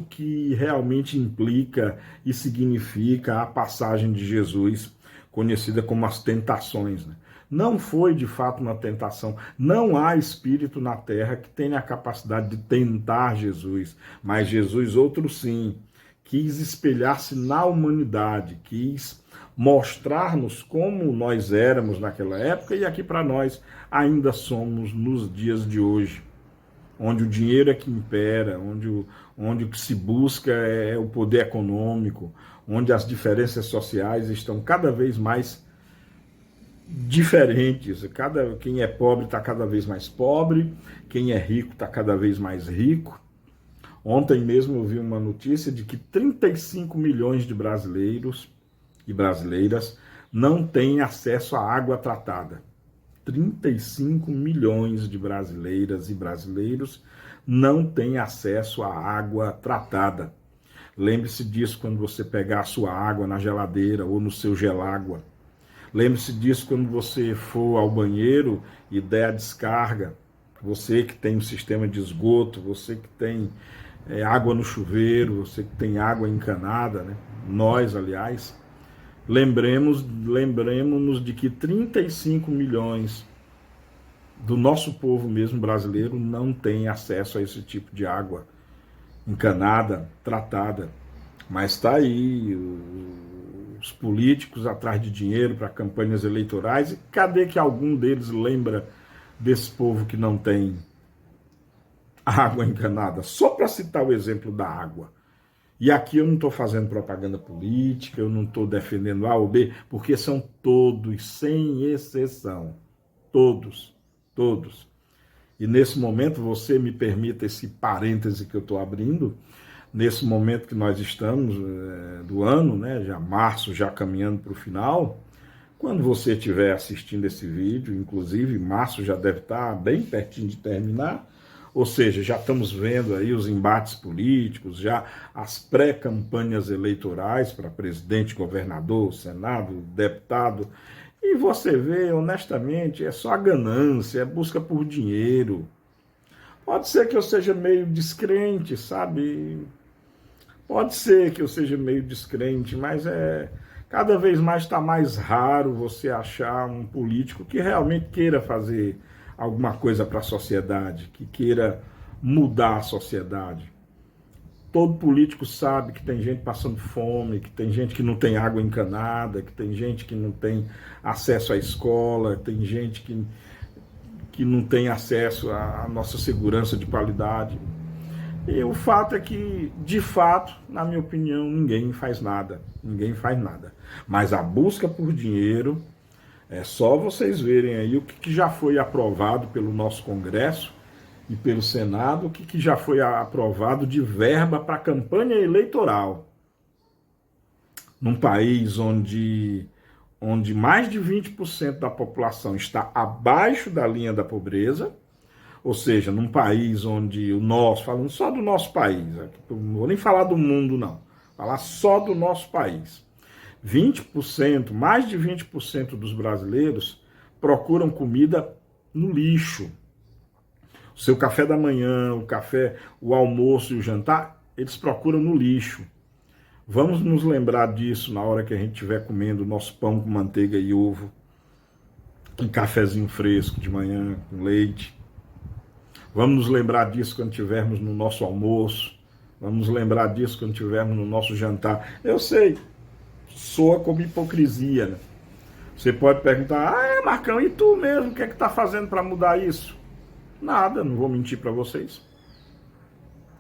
que realmente implica e significa a passagem de Jesus, conhecida como as tentações, né? Não foi de fato uma tentação. Não há espírito na terra que tenha a capacidade de tentar Jesus, mas Jesus, outro sim, quis espelhar-se na humanidade, quis mostrar-nos como nós éramos naquela época e aqui para nós ainda somos nos dias de hoje, onde o dinheiro é que impera, onde o que se busca é o poder econômico, onde as diferenças sociais estão cada vez mais diferentes. Quem é pobre está cada vez mais pobre, quem é rico está cada vez mais rico. Ontem mesmo eu vi uma notícia de que 35 milhões de brasileiros e brasileiras não têm acesso à água tratada. 35 milhões de brasileiras e brasileiros não têm acesso à água tratada. Lembre-se disso quando você pegar a sua água na geladeira ou no seu gelágua. Lembre-se disso quando você for ao banheiro e der a descarga. você que tem um sistema de esgoto, você que tem água no chuveiro, você que tem água encanada, né? Nós, aliás, lembremos-nos de que 35 milhões do nosso povo mesmo brasileiro não tem acesso a esse tipo de água encanada, tratada. Mas está aí os políticos atrás de dinheiro para campanhas eleitorais, e cadê que algum deles lembra desse povo que não tem água encanada? Só para citar o exemplo da água. E aqui eu não estou fazendo propaganda política, eu não estou defendendo A ou B, porque são todos, sem exceção, todos. E nesse momento, você me permita esse parêntese que eu estou abrindo, nesse momento que nós estamos do ano, né, já março, já caminhando para o final, quando você estiver assistindo esse vídeo, inclusive março já deve estar bem pertinho de terminar, ou seja, já estamos vendo aí os embates políticos, já as pré-campanhas eleitorais para presidente, governador, senado, deputado, e você vê, honestamente, é só ganância, é busca por dinheiro. Pode ser que eu seja meio descrente, sabe? Pode ser que eu seja meio descrente, mas cada vez mais está mais raro você achar um político que realmente queira fazer alguma coisa para a sociedade, que queira mudar a sociedade. Todo político sabe que tem gente passando fome, que tem gente que não tem água encanada, que tem gente que não tem acesso à escola, tem gente que não tem acesso à nossa segurança de qualidade. E o fato é que, de fato, na minha opinião, ninguém faz nada. Mas a busca por dinheiro, é só vocês verem aí o que já foi aprovado pelo nosso Congresso e pelo Senado, o que já foi aprovado de verba para campanha eleitoral. Num país onde mais de 20% da população está abaixo da linha da pobreza, ou seja, num país onde falando só do nosso país, não vou nem falar do mundo não, falar só do nosso país, 20%, mais de 20% dos brasileiros procuram comida no lixo. O seu café da manhã, o almoço e o jantar, eles procuram no lixo. Vamos nos lembrar disso na hora que a gente estiver comendo o nosso pão com manteiga e ovo, um cafezinho fresco de manhã com leite. Vamos nos lembrar disso quando estivermos no nosso almoço. Vamos nos lembrar disso quando estivermos no nosso jantar. Eu sei, soa como hipocrisia, né? Você pode perguntar, Marcão, e tu mesmo, o que é que está fazendo para mudar isso? Nada, não vou mentir para vocês.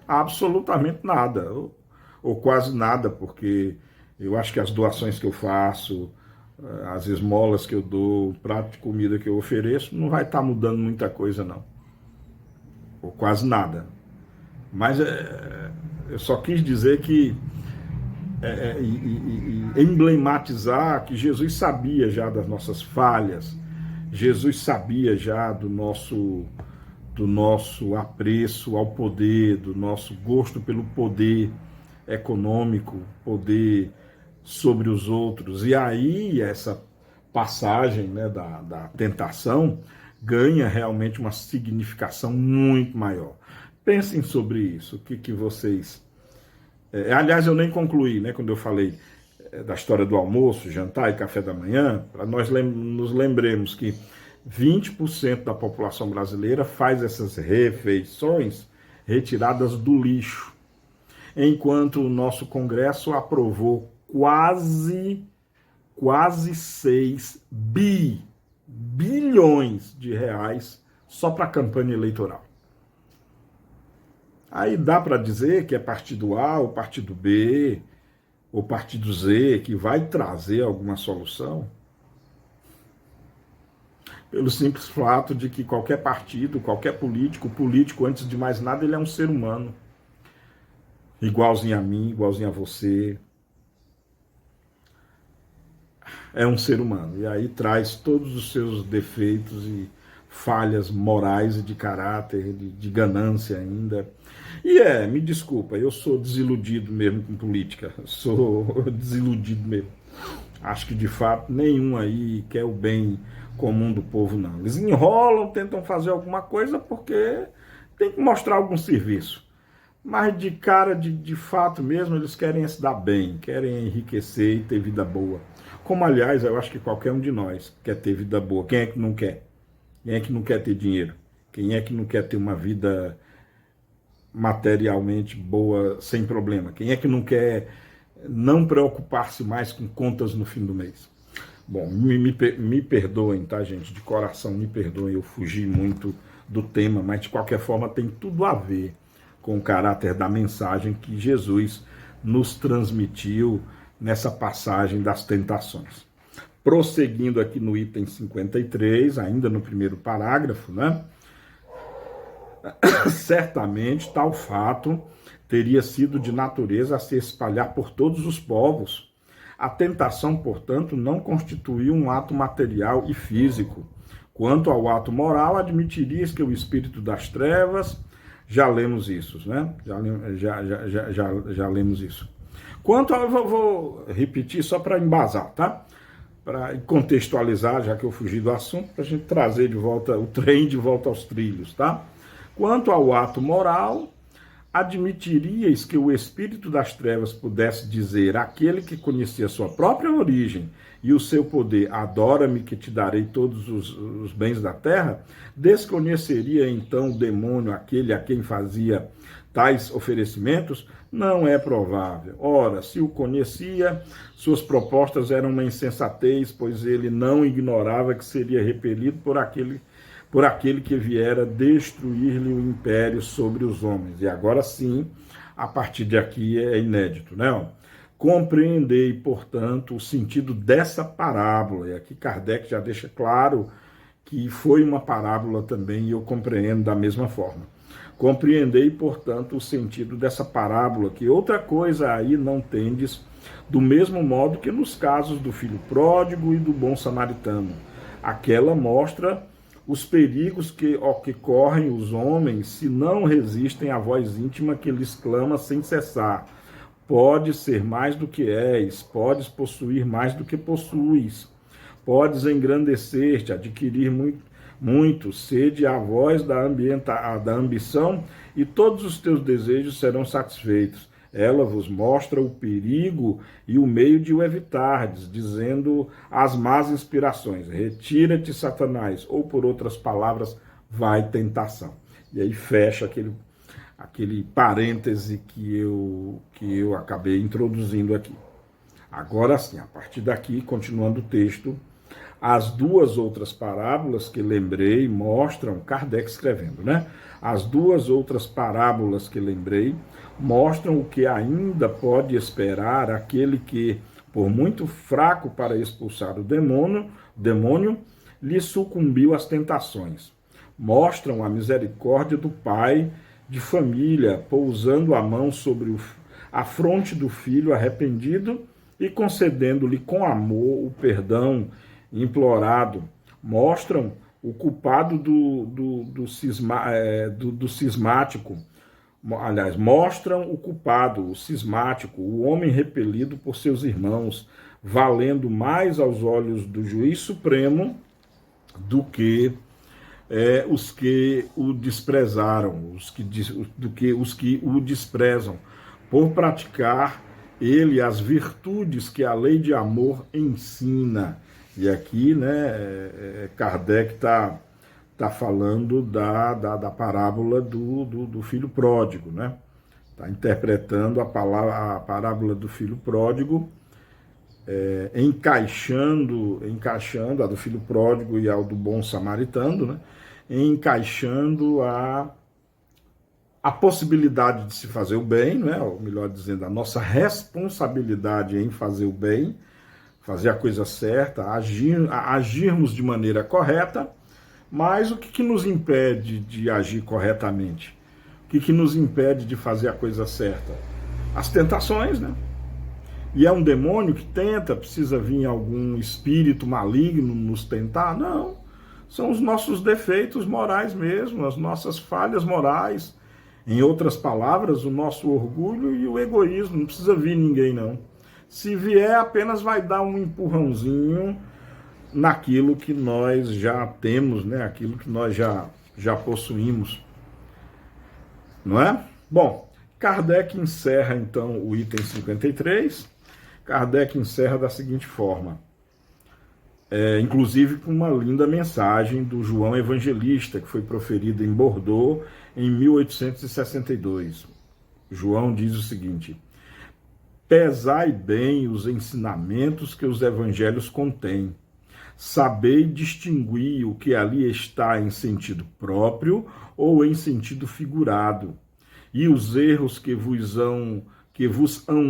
Absolutamente nada, ou quase nada, porque eu acho que as doações que eu faço, as esmolas que eu dou, o prato de comida que eu ofereço, não vai estar mudando muita coisa, não. Ou quase nada. Mas eu só quis dizer que emblematizar que Jesus sabia já das nossas falhas, Jesus sabia já do nosso apreço ao poder, do nosso gosto pelo poder econômico, poder sobre os outros. E aí essa passagem, né, da tentação ganha realmente uma significação muito maior. Pensem sobre isso, o que vocês... aliás, eu nem concluí, né, quando eu falei da história do almoço, jantar e café da manhã, para nós nos lembremos que 20% da população brasileira faz essas refeições retiradas do lixo, enquanto o nosso Congresso aprovou quase 6 bilhões de reais só para a campanha eleitoral. Aí dá para dizer que é partido A, ou partido B, ou partido Z que vai trazer alguma solução? Pelo simples fato de que qualquer partido, qualquer político, antes de mais nada, ele é um ser humano. Igualzinho a mim, igualzinho a você. É um ser humano. E aí traz todos os seus defeitos e falhas morais e de caráter, de ganância ainda. E me desculpa, eu sou desiludido mesmo com política. Sou desiludido mesmo. Acho que de fato nenhum aí quer o bem comum do povo, não. Eles enrolam, tentam fazer alguma coisa porque tem que mostrar algum serviço. Mas de cara, de fato mesmo, eles querem se dar bem, querem enriquecer e ter vida boa. Como, aliás, eu acho que qualquer um de nós quer ter vida boa. Quem é que não quer? Quem é que não quer ter dinheiro? Quem é que não quer ter uma vida materialmente boa, sem problema? Quem é que não quer não preocupar-se mais com contas no fim do mês? Bom, me perdoem, tá, gente? De coração, me perdoem, eu fugi muito do tema, mas de qualquer forma tem tudo a ver com o caráter da mensagem que Jesus nos transmitiu nessa passagem das tentações. Prosseguindo aqui no item 53, ainda no primeiro parágrafo, né? Certamente tal fato teria sido de natureza a se espalhar por todos os povos. A tentação, portanto, não constituiu um ato material e físico. Quanto ao ato moral, admitirias que o espírito das trevas, já lemos isso, né? Já lemos isso. Quanto ao, eu vou repetir só para embasar, tá? Para contextualizar, já que eu fugi do assunto, para a gente trazer de volta o trem de volta aos trilhos, tá? Quanto ao ato moral, admitirias que o espírito das trevas pudesse dizer àquele que conhecia sua própria origem e o seu poder, adora-me que te darei todos os bens da terra? Desconheceria então o demônio aquele a quem fazia tais oferecimentos? Não é provável. Ora, se o conhecia, suas propostas eram uma insensatez, pois ele não ignorava que seria repelido por aquele que viera destruir-lhe o império sobre os homens. E agora sim, a partir de aqui é inédito, né? Compreendei, portanto, o sentido dessa parábola. E aqui Kardec já deixa claro que foi uma parábola também, e eu compreendo da mesma forma. Compreendei, portanto, o sentido dessa parábola, que outra coisa aí não tendes, do mesmo modo que nos casos do filho pródigo e do bom samaritano. Aquela mostra os perigos que correm os homens se não resistem à voz íntima que lhes clama sem cessar. Podes ser mais do que és, podes possuir mais do que possuis, podes engrandecer-te, adquirir muito, sede a voz da ambição, e todos os teus desejos serão satisfeitos. Ela vos mostra o perigo e o meio de o evitardes, dizendo as más inspirações: retira-te, Satanás, ou por outras palavras, vai tentação. E aí fecha aquele parêntese que eu acabei introduzindo aqui. Agora sim, a partir daqui, continuando o texto, as duas outras parábolas que lembrei mostram, Kardec escrevendo, né? As duas outras parábolas que lembrei mostram o que ainda pode esperar aquele que, por muito fraco para expulsar o demônio, lhe sucumbiu às tentações. Mostram a misericórdia do pai de família, pousando a mão sobre a fronte do filho arrependido e concedendo-lhe com amor o perdão implorado. Mostram o culpado do cismático. Aliás, mostram o culpado, o cismático, o homem repelido por seus irmãos, valendo mais aos olhos do juiz supremo do que os que o desprezaram, do que os que o desprezam, por praticar ele as virtudes que a lei de amor ensina. E aqui, né, Kardec está falando da parábola do filho pródigo, né? Está interpretando a parábola do filho pródigo, encaixando a do filho pródigo e a do bom samaritano, né? Encaixando a possibilidade de se fazer o bem, né? Ou melhor dizendo, a nossa responsabilidade em fazer o bem, fazer a coisa certa, agirmos de maneira correta. Mas o que nos impede de agir corretamente? O que nos impede de fazer a coisa certa? As tentações, né? E é um demônio que tenta, precisa vir algum espírito maligno nos tentar? Não. São os nossos defeitos morais mesmo, as nossas falhas morais. Em outras palavras, o nosso orgulho e o egoísmo. Não precisa vir ninguém, não. Se vier, apenas vai dar um empurrãozinho naquilo que nós já temos, né? Aquilo que nós já possuímos, não é? Bom, Kardec encerra então o item 53. Kardec encerra da seguinte forma, inclusive com uma linda mensagem do João Evangelista, que foi proferida em Bordeaux em 1862. João diz o seguinte: pesai bem os ensinamentos que os evangelhos contêm, sabei distinguir o que ali está em sentido próprio ou em sentido figurado, e os erros que vos hão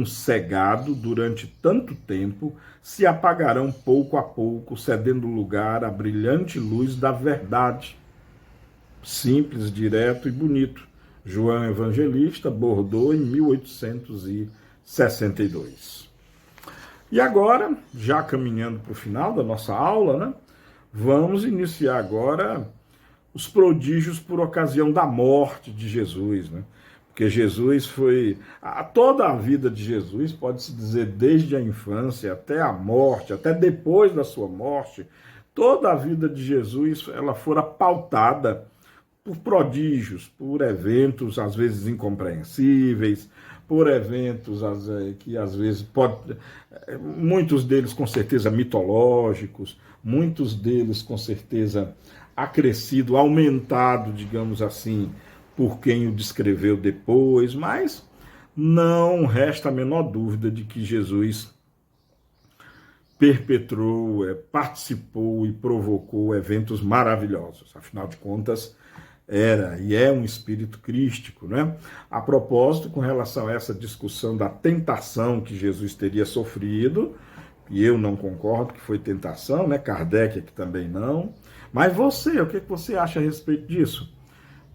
cegado durante tanto tempo se apagarão pouco a pouco, cedendo lugar à brilhante luz da verdade. Simples, direto e bonito. João Evangelista, Bordeaux, em 1862. E agora, já caminhando para o final da nossa aula, né, vamos iniciar agora os prodígios por ocasião da morte de Jesus, né? Porque Jesus foi, toda a vida de Jesus, pode-se dizer desde a infância até a morte, até depois da sua morte, toda a vida de Jesus, ela fora pautada por prodígios, por eventos às vezes incompreensíveis, por eventos que às vezes muitos deles com certeza mitológicos, muitos deles com certeza acrescido, aumentado, digamos assim, por quem o descreveu depois, mas não resta a menor dúvida de que Jesus perpetrou, participou e provocou eventos maravilhosos. Afinal de contas, era e é um espírito crístico, né? A propósito, com relação a essa discussão da tentação que Jesus teria sofrido, e eu não concordo que foi tentação, né? Kardec aqui também não. Mas você, o que você acha a respeito disso?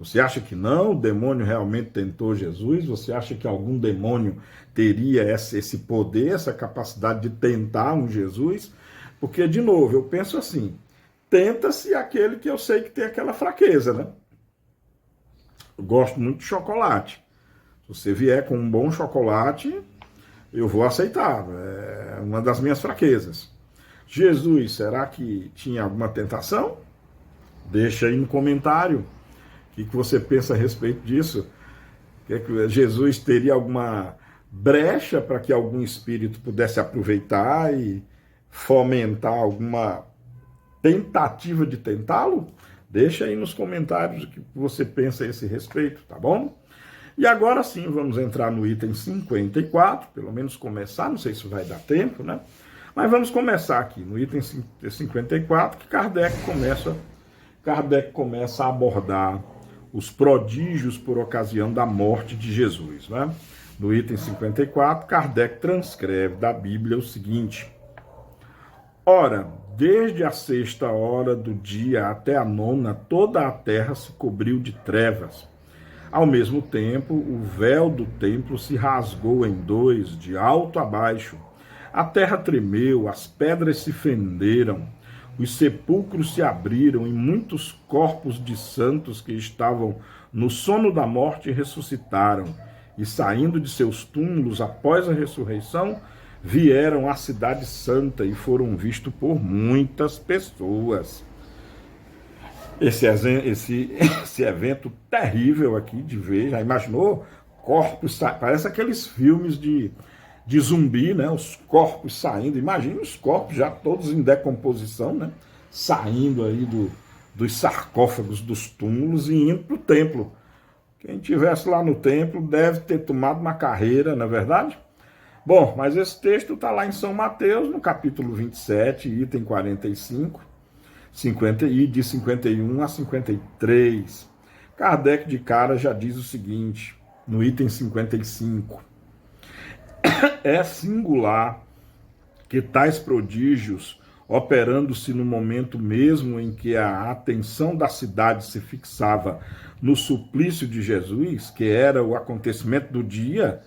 Você acha que não? O demônio realmente tentou Jesus? Você acha que algum demônio teria esse poder, essa capacidade de tentar um Jesus? Porque, de novo, eu penso assim, tenta-se aquele que eu sei que tem aquela fraqueza, né? Eu gosto muito de chocolate. Se você vier com um bom chocolate, eu vou aceitar. É uma das minhas fraquezas. Jesus, será que tinha alguma tentação? Deixa aí no comentário. O que você pensa a respeito disso? Que Jesus teria alguma brecha para que algum espírito pudesse aproveitar e fomentar alguma tentativa de tentá-lo? Deixa aí nos comentários o que você pensa a esse respeito, tá bom? E agora sim, vamos entrar no item 54, pelo menos começar, não sei se vai dar tempo, né? Mas vamos começar aqui no item 54, que Kardec começa a abordar os prodígios por ocasião da morte de Jesus, né? No item 54, Kardec transcreve da Bíblia o seguinte: ora, desde a 6ª hora do dia até a 9ª, toda a terra se cobriu de trevas. Ao mesmo tempo, o véu do templo se rasgou em dois, de alto a baixo. A terra tremeu, as pedras se fenderam, os sepulcros se abriram e muitos corpos de santos que estavam no sono da morte ressuscitaram, e saindo de seus túmulos após a ressurreição, vieram à cidade santa e foram vistos por muitas pessoas. Esse evento terrível aqui de ver, já imaginou? Corpos, parece aqueles filmes de zumbi, né? Os corpos saindo, imagina os corpos já todos em decomposição, né? Saindo aí dos sarcófagos, dos túmulos e indo para o templo. Quem estivesse lá no templo deve ter tomado uma carreira, não é verdade? Bom, mas esse texto está lá em São Mateus, no capítulo 27, item 45, e de 51 a 53. Kardec de cara já diz o seguinte, no item 55. É singular que tais prodígios, operando-se no momento mesmo em que a atenção da cidade se fixava no suplício de Jesus, que era o acontecimento do dia,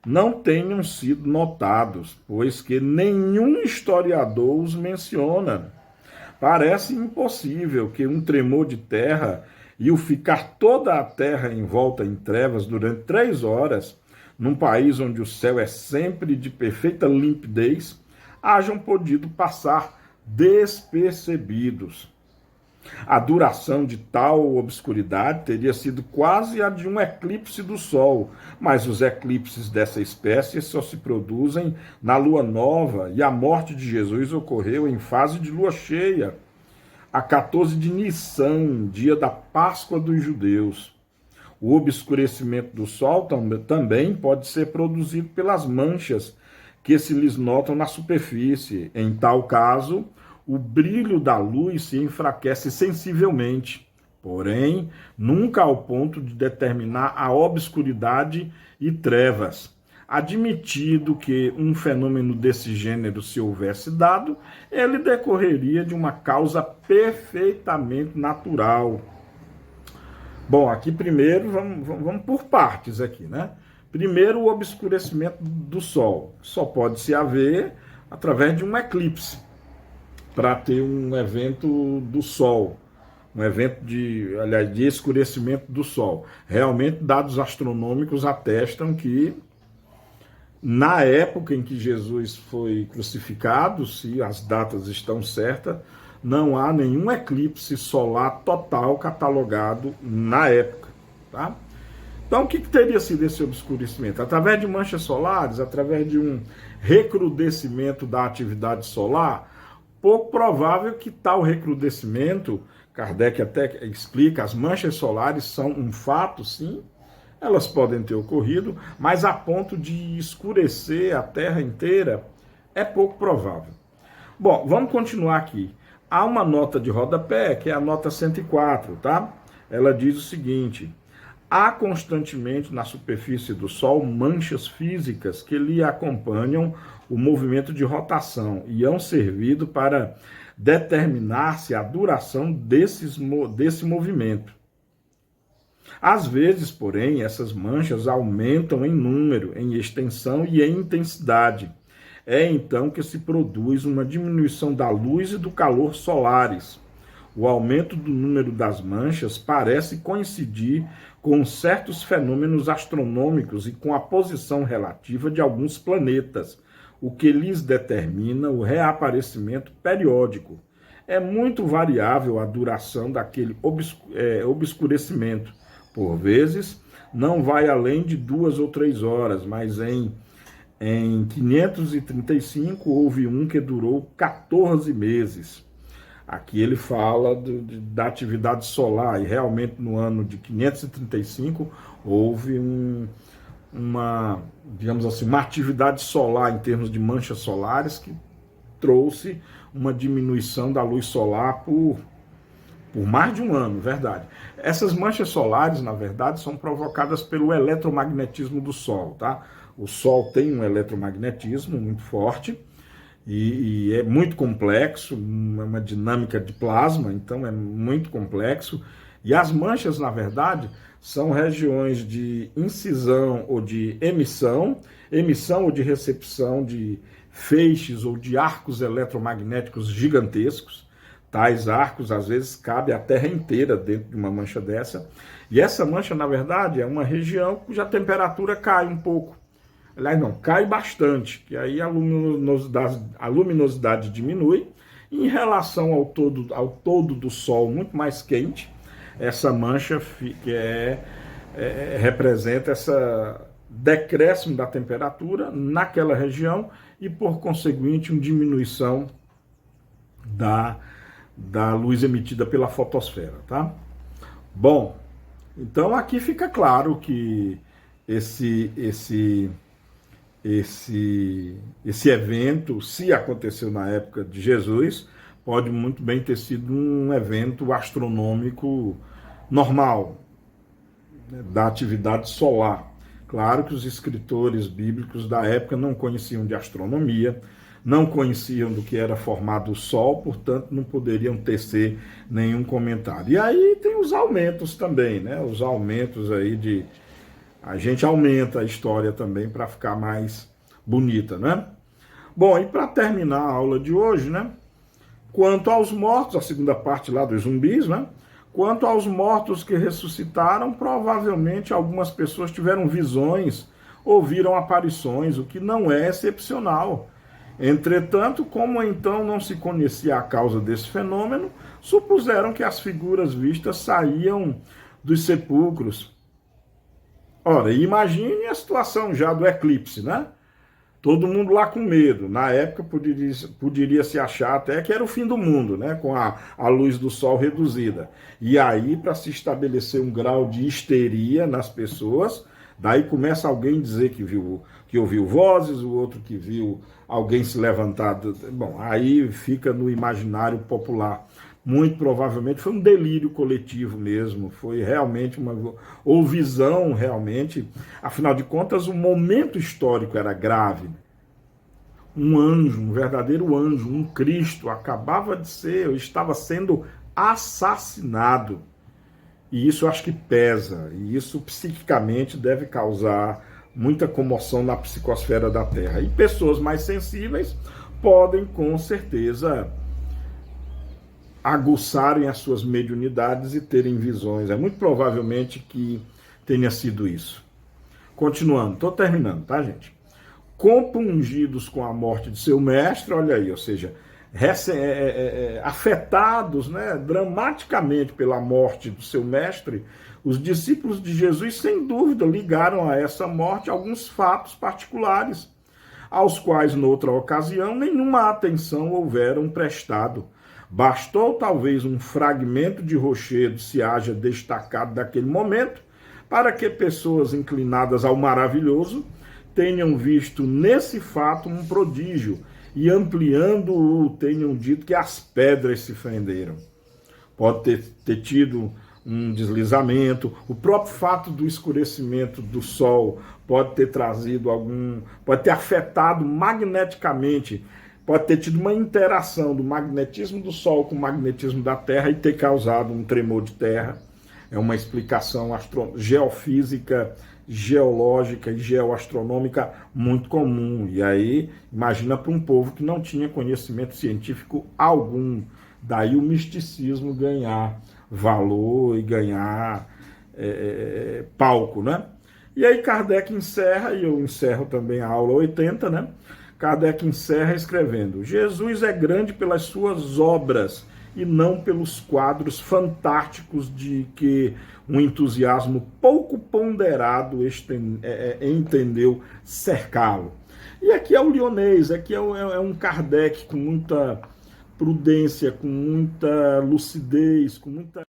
não tenham sido notados, pois que nenhum historiador os menciona. Parece impossível que um tremor de terra e o ficar toda a terra envolta em trevas durante 3 horas, num país onde o céu é sempre de perfeita limpidez, hajam podido passar despercebidos. A duração de tal obscuridade teria sido quase a de um eclipse do Sol, mas os eclipses dessa espécie só se produzem na lua nova e a morte de Jesus ocorreu em fase de lua cheia, a 14 de Nissan, dia da Páscoa dos judeus. O obscurecimento do Sol também pode ser produzido pelas manchas que se lhes notam na superfície. Em tal caso, o brilho da luz se enfraquece sensivelmente, porém, nunca ao ponto de determinar a obscuridade e trevas. Admitido que um fenômeno desse gênero se houvesse dado, ele decorreria de uma causa perfeitamente natural. Bom, aqui primeiro, vamos por partes aqui, né? Primeiro, o obscurecimento do Sol. Só pode se haver através de um eclipse, para ter um evento do Sol, um evento de escurecimento do Sol. Realmente, dados astronômicos atestam que, na época em que Jesus foi crucificado, se as datas estão certas, não há nenhum eclipse solar total catalogado na época, tá? Então, o que teria sido esse obscurecimento? Através de manchas solares, através de um recrudescimento da atividade solar? Pouco provável que tal recrudescimento, Kardec até explica, as manchas solares são um fato, sim, elas podem ter ocorrido, mas a ponto de escurecer a Terra inteira é pouco provável. Bom, vamos continuar aqui. Há uma nota de rodapé, que é a nota 104, tá? Ela diz o seguinte: há constantemente na superfície do Sol manchas físicas que lhe acompanham o movimento de rotação e hão servido para determinar-se a duração desse movimento. Às vezes, porém, essas manchas aumentam em número, em extensão e em intensidade. É então que se produz uma diminuição da luz e do calor solares. O aumento do número das manchas parece coincidir com certos fenômenos astronômicos e com a posição relativa de alguns planetas, o que lhes determina o reaparecimento periódico. É muito variável a duração daquele obscurecimento. Por vezes, não vai além de 2 ou 3 horas, mas em 535 houve um que durou 14 meses. Aqui ele fala da atividade solar, e realmente no ano de 535 houve digamos assim, uma atividade solar em termos de manchas solares que trouxe uma diminuição da luz solar por mais de um ano, verdade. Essas manchas solares, na verdade, são provocadas pelo eletromagnetismo do Sol, tá? O Sol tem um eletromagnetismo muito forte e é muito complexo, uma dinâmica de plasma, então é muito complexo. E as manchas, na verdade, são regiões de incisão ou de emissão ou de recepção de feixes ou de arcos eletromagnéticos gigantescos. Tais arcos, às vezes, cabe a Terra inteira dentro de uma mancha dessa. E essa mancha, na verdade, é uma região cuja temperatura cai um pouco. Aliás, não, cai bastante, que aí a luminosidade diminui. E em relação ao todo do Sol muito mais quente, essa mancha representa esse decréscimo da temperatura naquela região e, por conseguinte, uma diminuição da luz emitida pela fotosfera, tá? Bom, então aqui fica claro que esse evento, se aconteceu na época de Jesus, pode muito bem ter sido um evento astronômico normal, né, da atividade solar. Claro que os escritores bíblicos da época não conheciam de astronomia, não conheciam do que era formado o Sol, portanto não poderiam tecer nenhum comentário. E aí tem os aumentos também, né? Os aumentos aí a gente aumenta a história também para ficar mais bonita, né? Bom, e para terminar a aula de hoje, né? Quanto aos mortos, a segunda parte lá dos zumbis, né? Quanto aos mortos que ressuscitaram, provavelmente algumas pessoas tiveram visões, ouviram aparições, o que não é excepcional. Entretanto, como então não se conhecia a causa desse fenômeno, supuseram que as figuras vistas saíam dos sepulcros. Ora, imagine a situação já do eclipse, né? Todo mundo lá com medo. Na época poderia se achar até que era o fim do mundo, né? Com a luz do sol reduzida. E aí, para se estabelecer um grau de histeria nas pessoas, daí começa alguém a dizer que ouviu vozes, o outro que viu alguém se levantar. Bom, aí fica no imaginário popular. Muito provavelmente foi um delírio coletivo mesmo, foi realmente ou visão realmente, afinal de contas o momento histórico era grave. Um anjo, um verdadeiro anjo, um Cristo acabava de ser, estava sendo assassinado. E isso eu acho que pesa, e isso psiquicamente deve causar muita comoção na psicosfera da Terra. E pessoas mais sensíveis podem com certeza aguçarem as suas mediunidades e terem visões. É muito provavelmente que tenha sido isso. Continuando, estou terminando, tá, gente? Compungidos com a morte de seu mestre, olha aí, ou seja, afetados, né, dramaticamente pela morte do seu mestre, os discípulos de Jesus, sem dúvida, ligaram a essa morte alguns fatos particulares, aos quais, noutra ocasião, nenhuma atenção houveram prestado. Bastou talvez um fragmento de rochedo se haja destacado daquele momento para que pessoas inclinadas ao maravilhoso tenham visto nesse fato um prodígio e ampliando-o tenham dito que as pedras se fenderam. Pode ter tido um deslizamento, o próprio fato do escurecimento do sol pode ter trazido pode ter afetado magneticamente, pode ter tido uma interação do magnetismo do Sol com o magnetismo da Terra e ter causado um tremor de terra. É uma explicação geofísica, geológica e geoastronômica muito comum. E aí, imagina para um povo que não tinha conhecimento científico algum. Daí o misticismo ganhar valor e ganhar palco, né? E aí Kardec encerra, e eu encerro também a aula 80, né? Kardec encerra escrevendo: Jesus é grande pelas suas obras e não pelos quadros fantásticos de que um entusiasmo pouco ponderado entendeu cercá-lo. E aqui é o Lyonês, aqui é um Kardec com muita prudência, com muita lucidez, com muita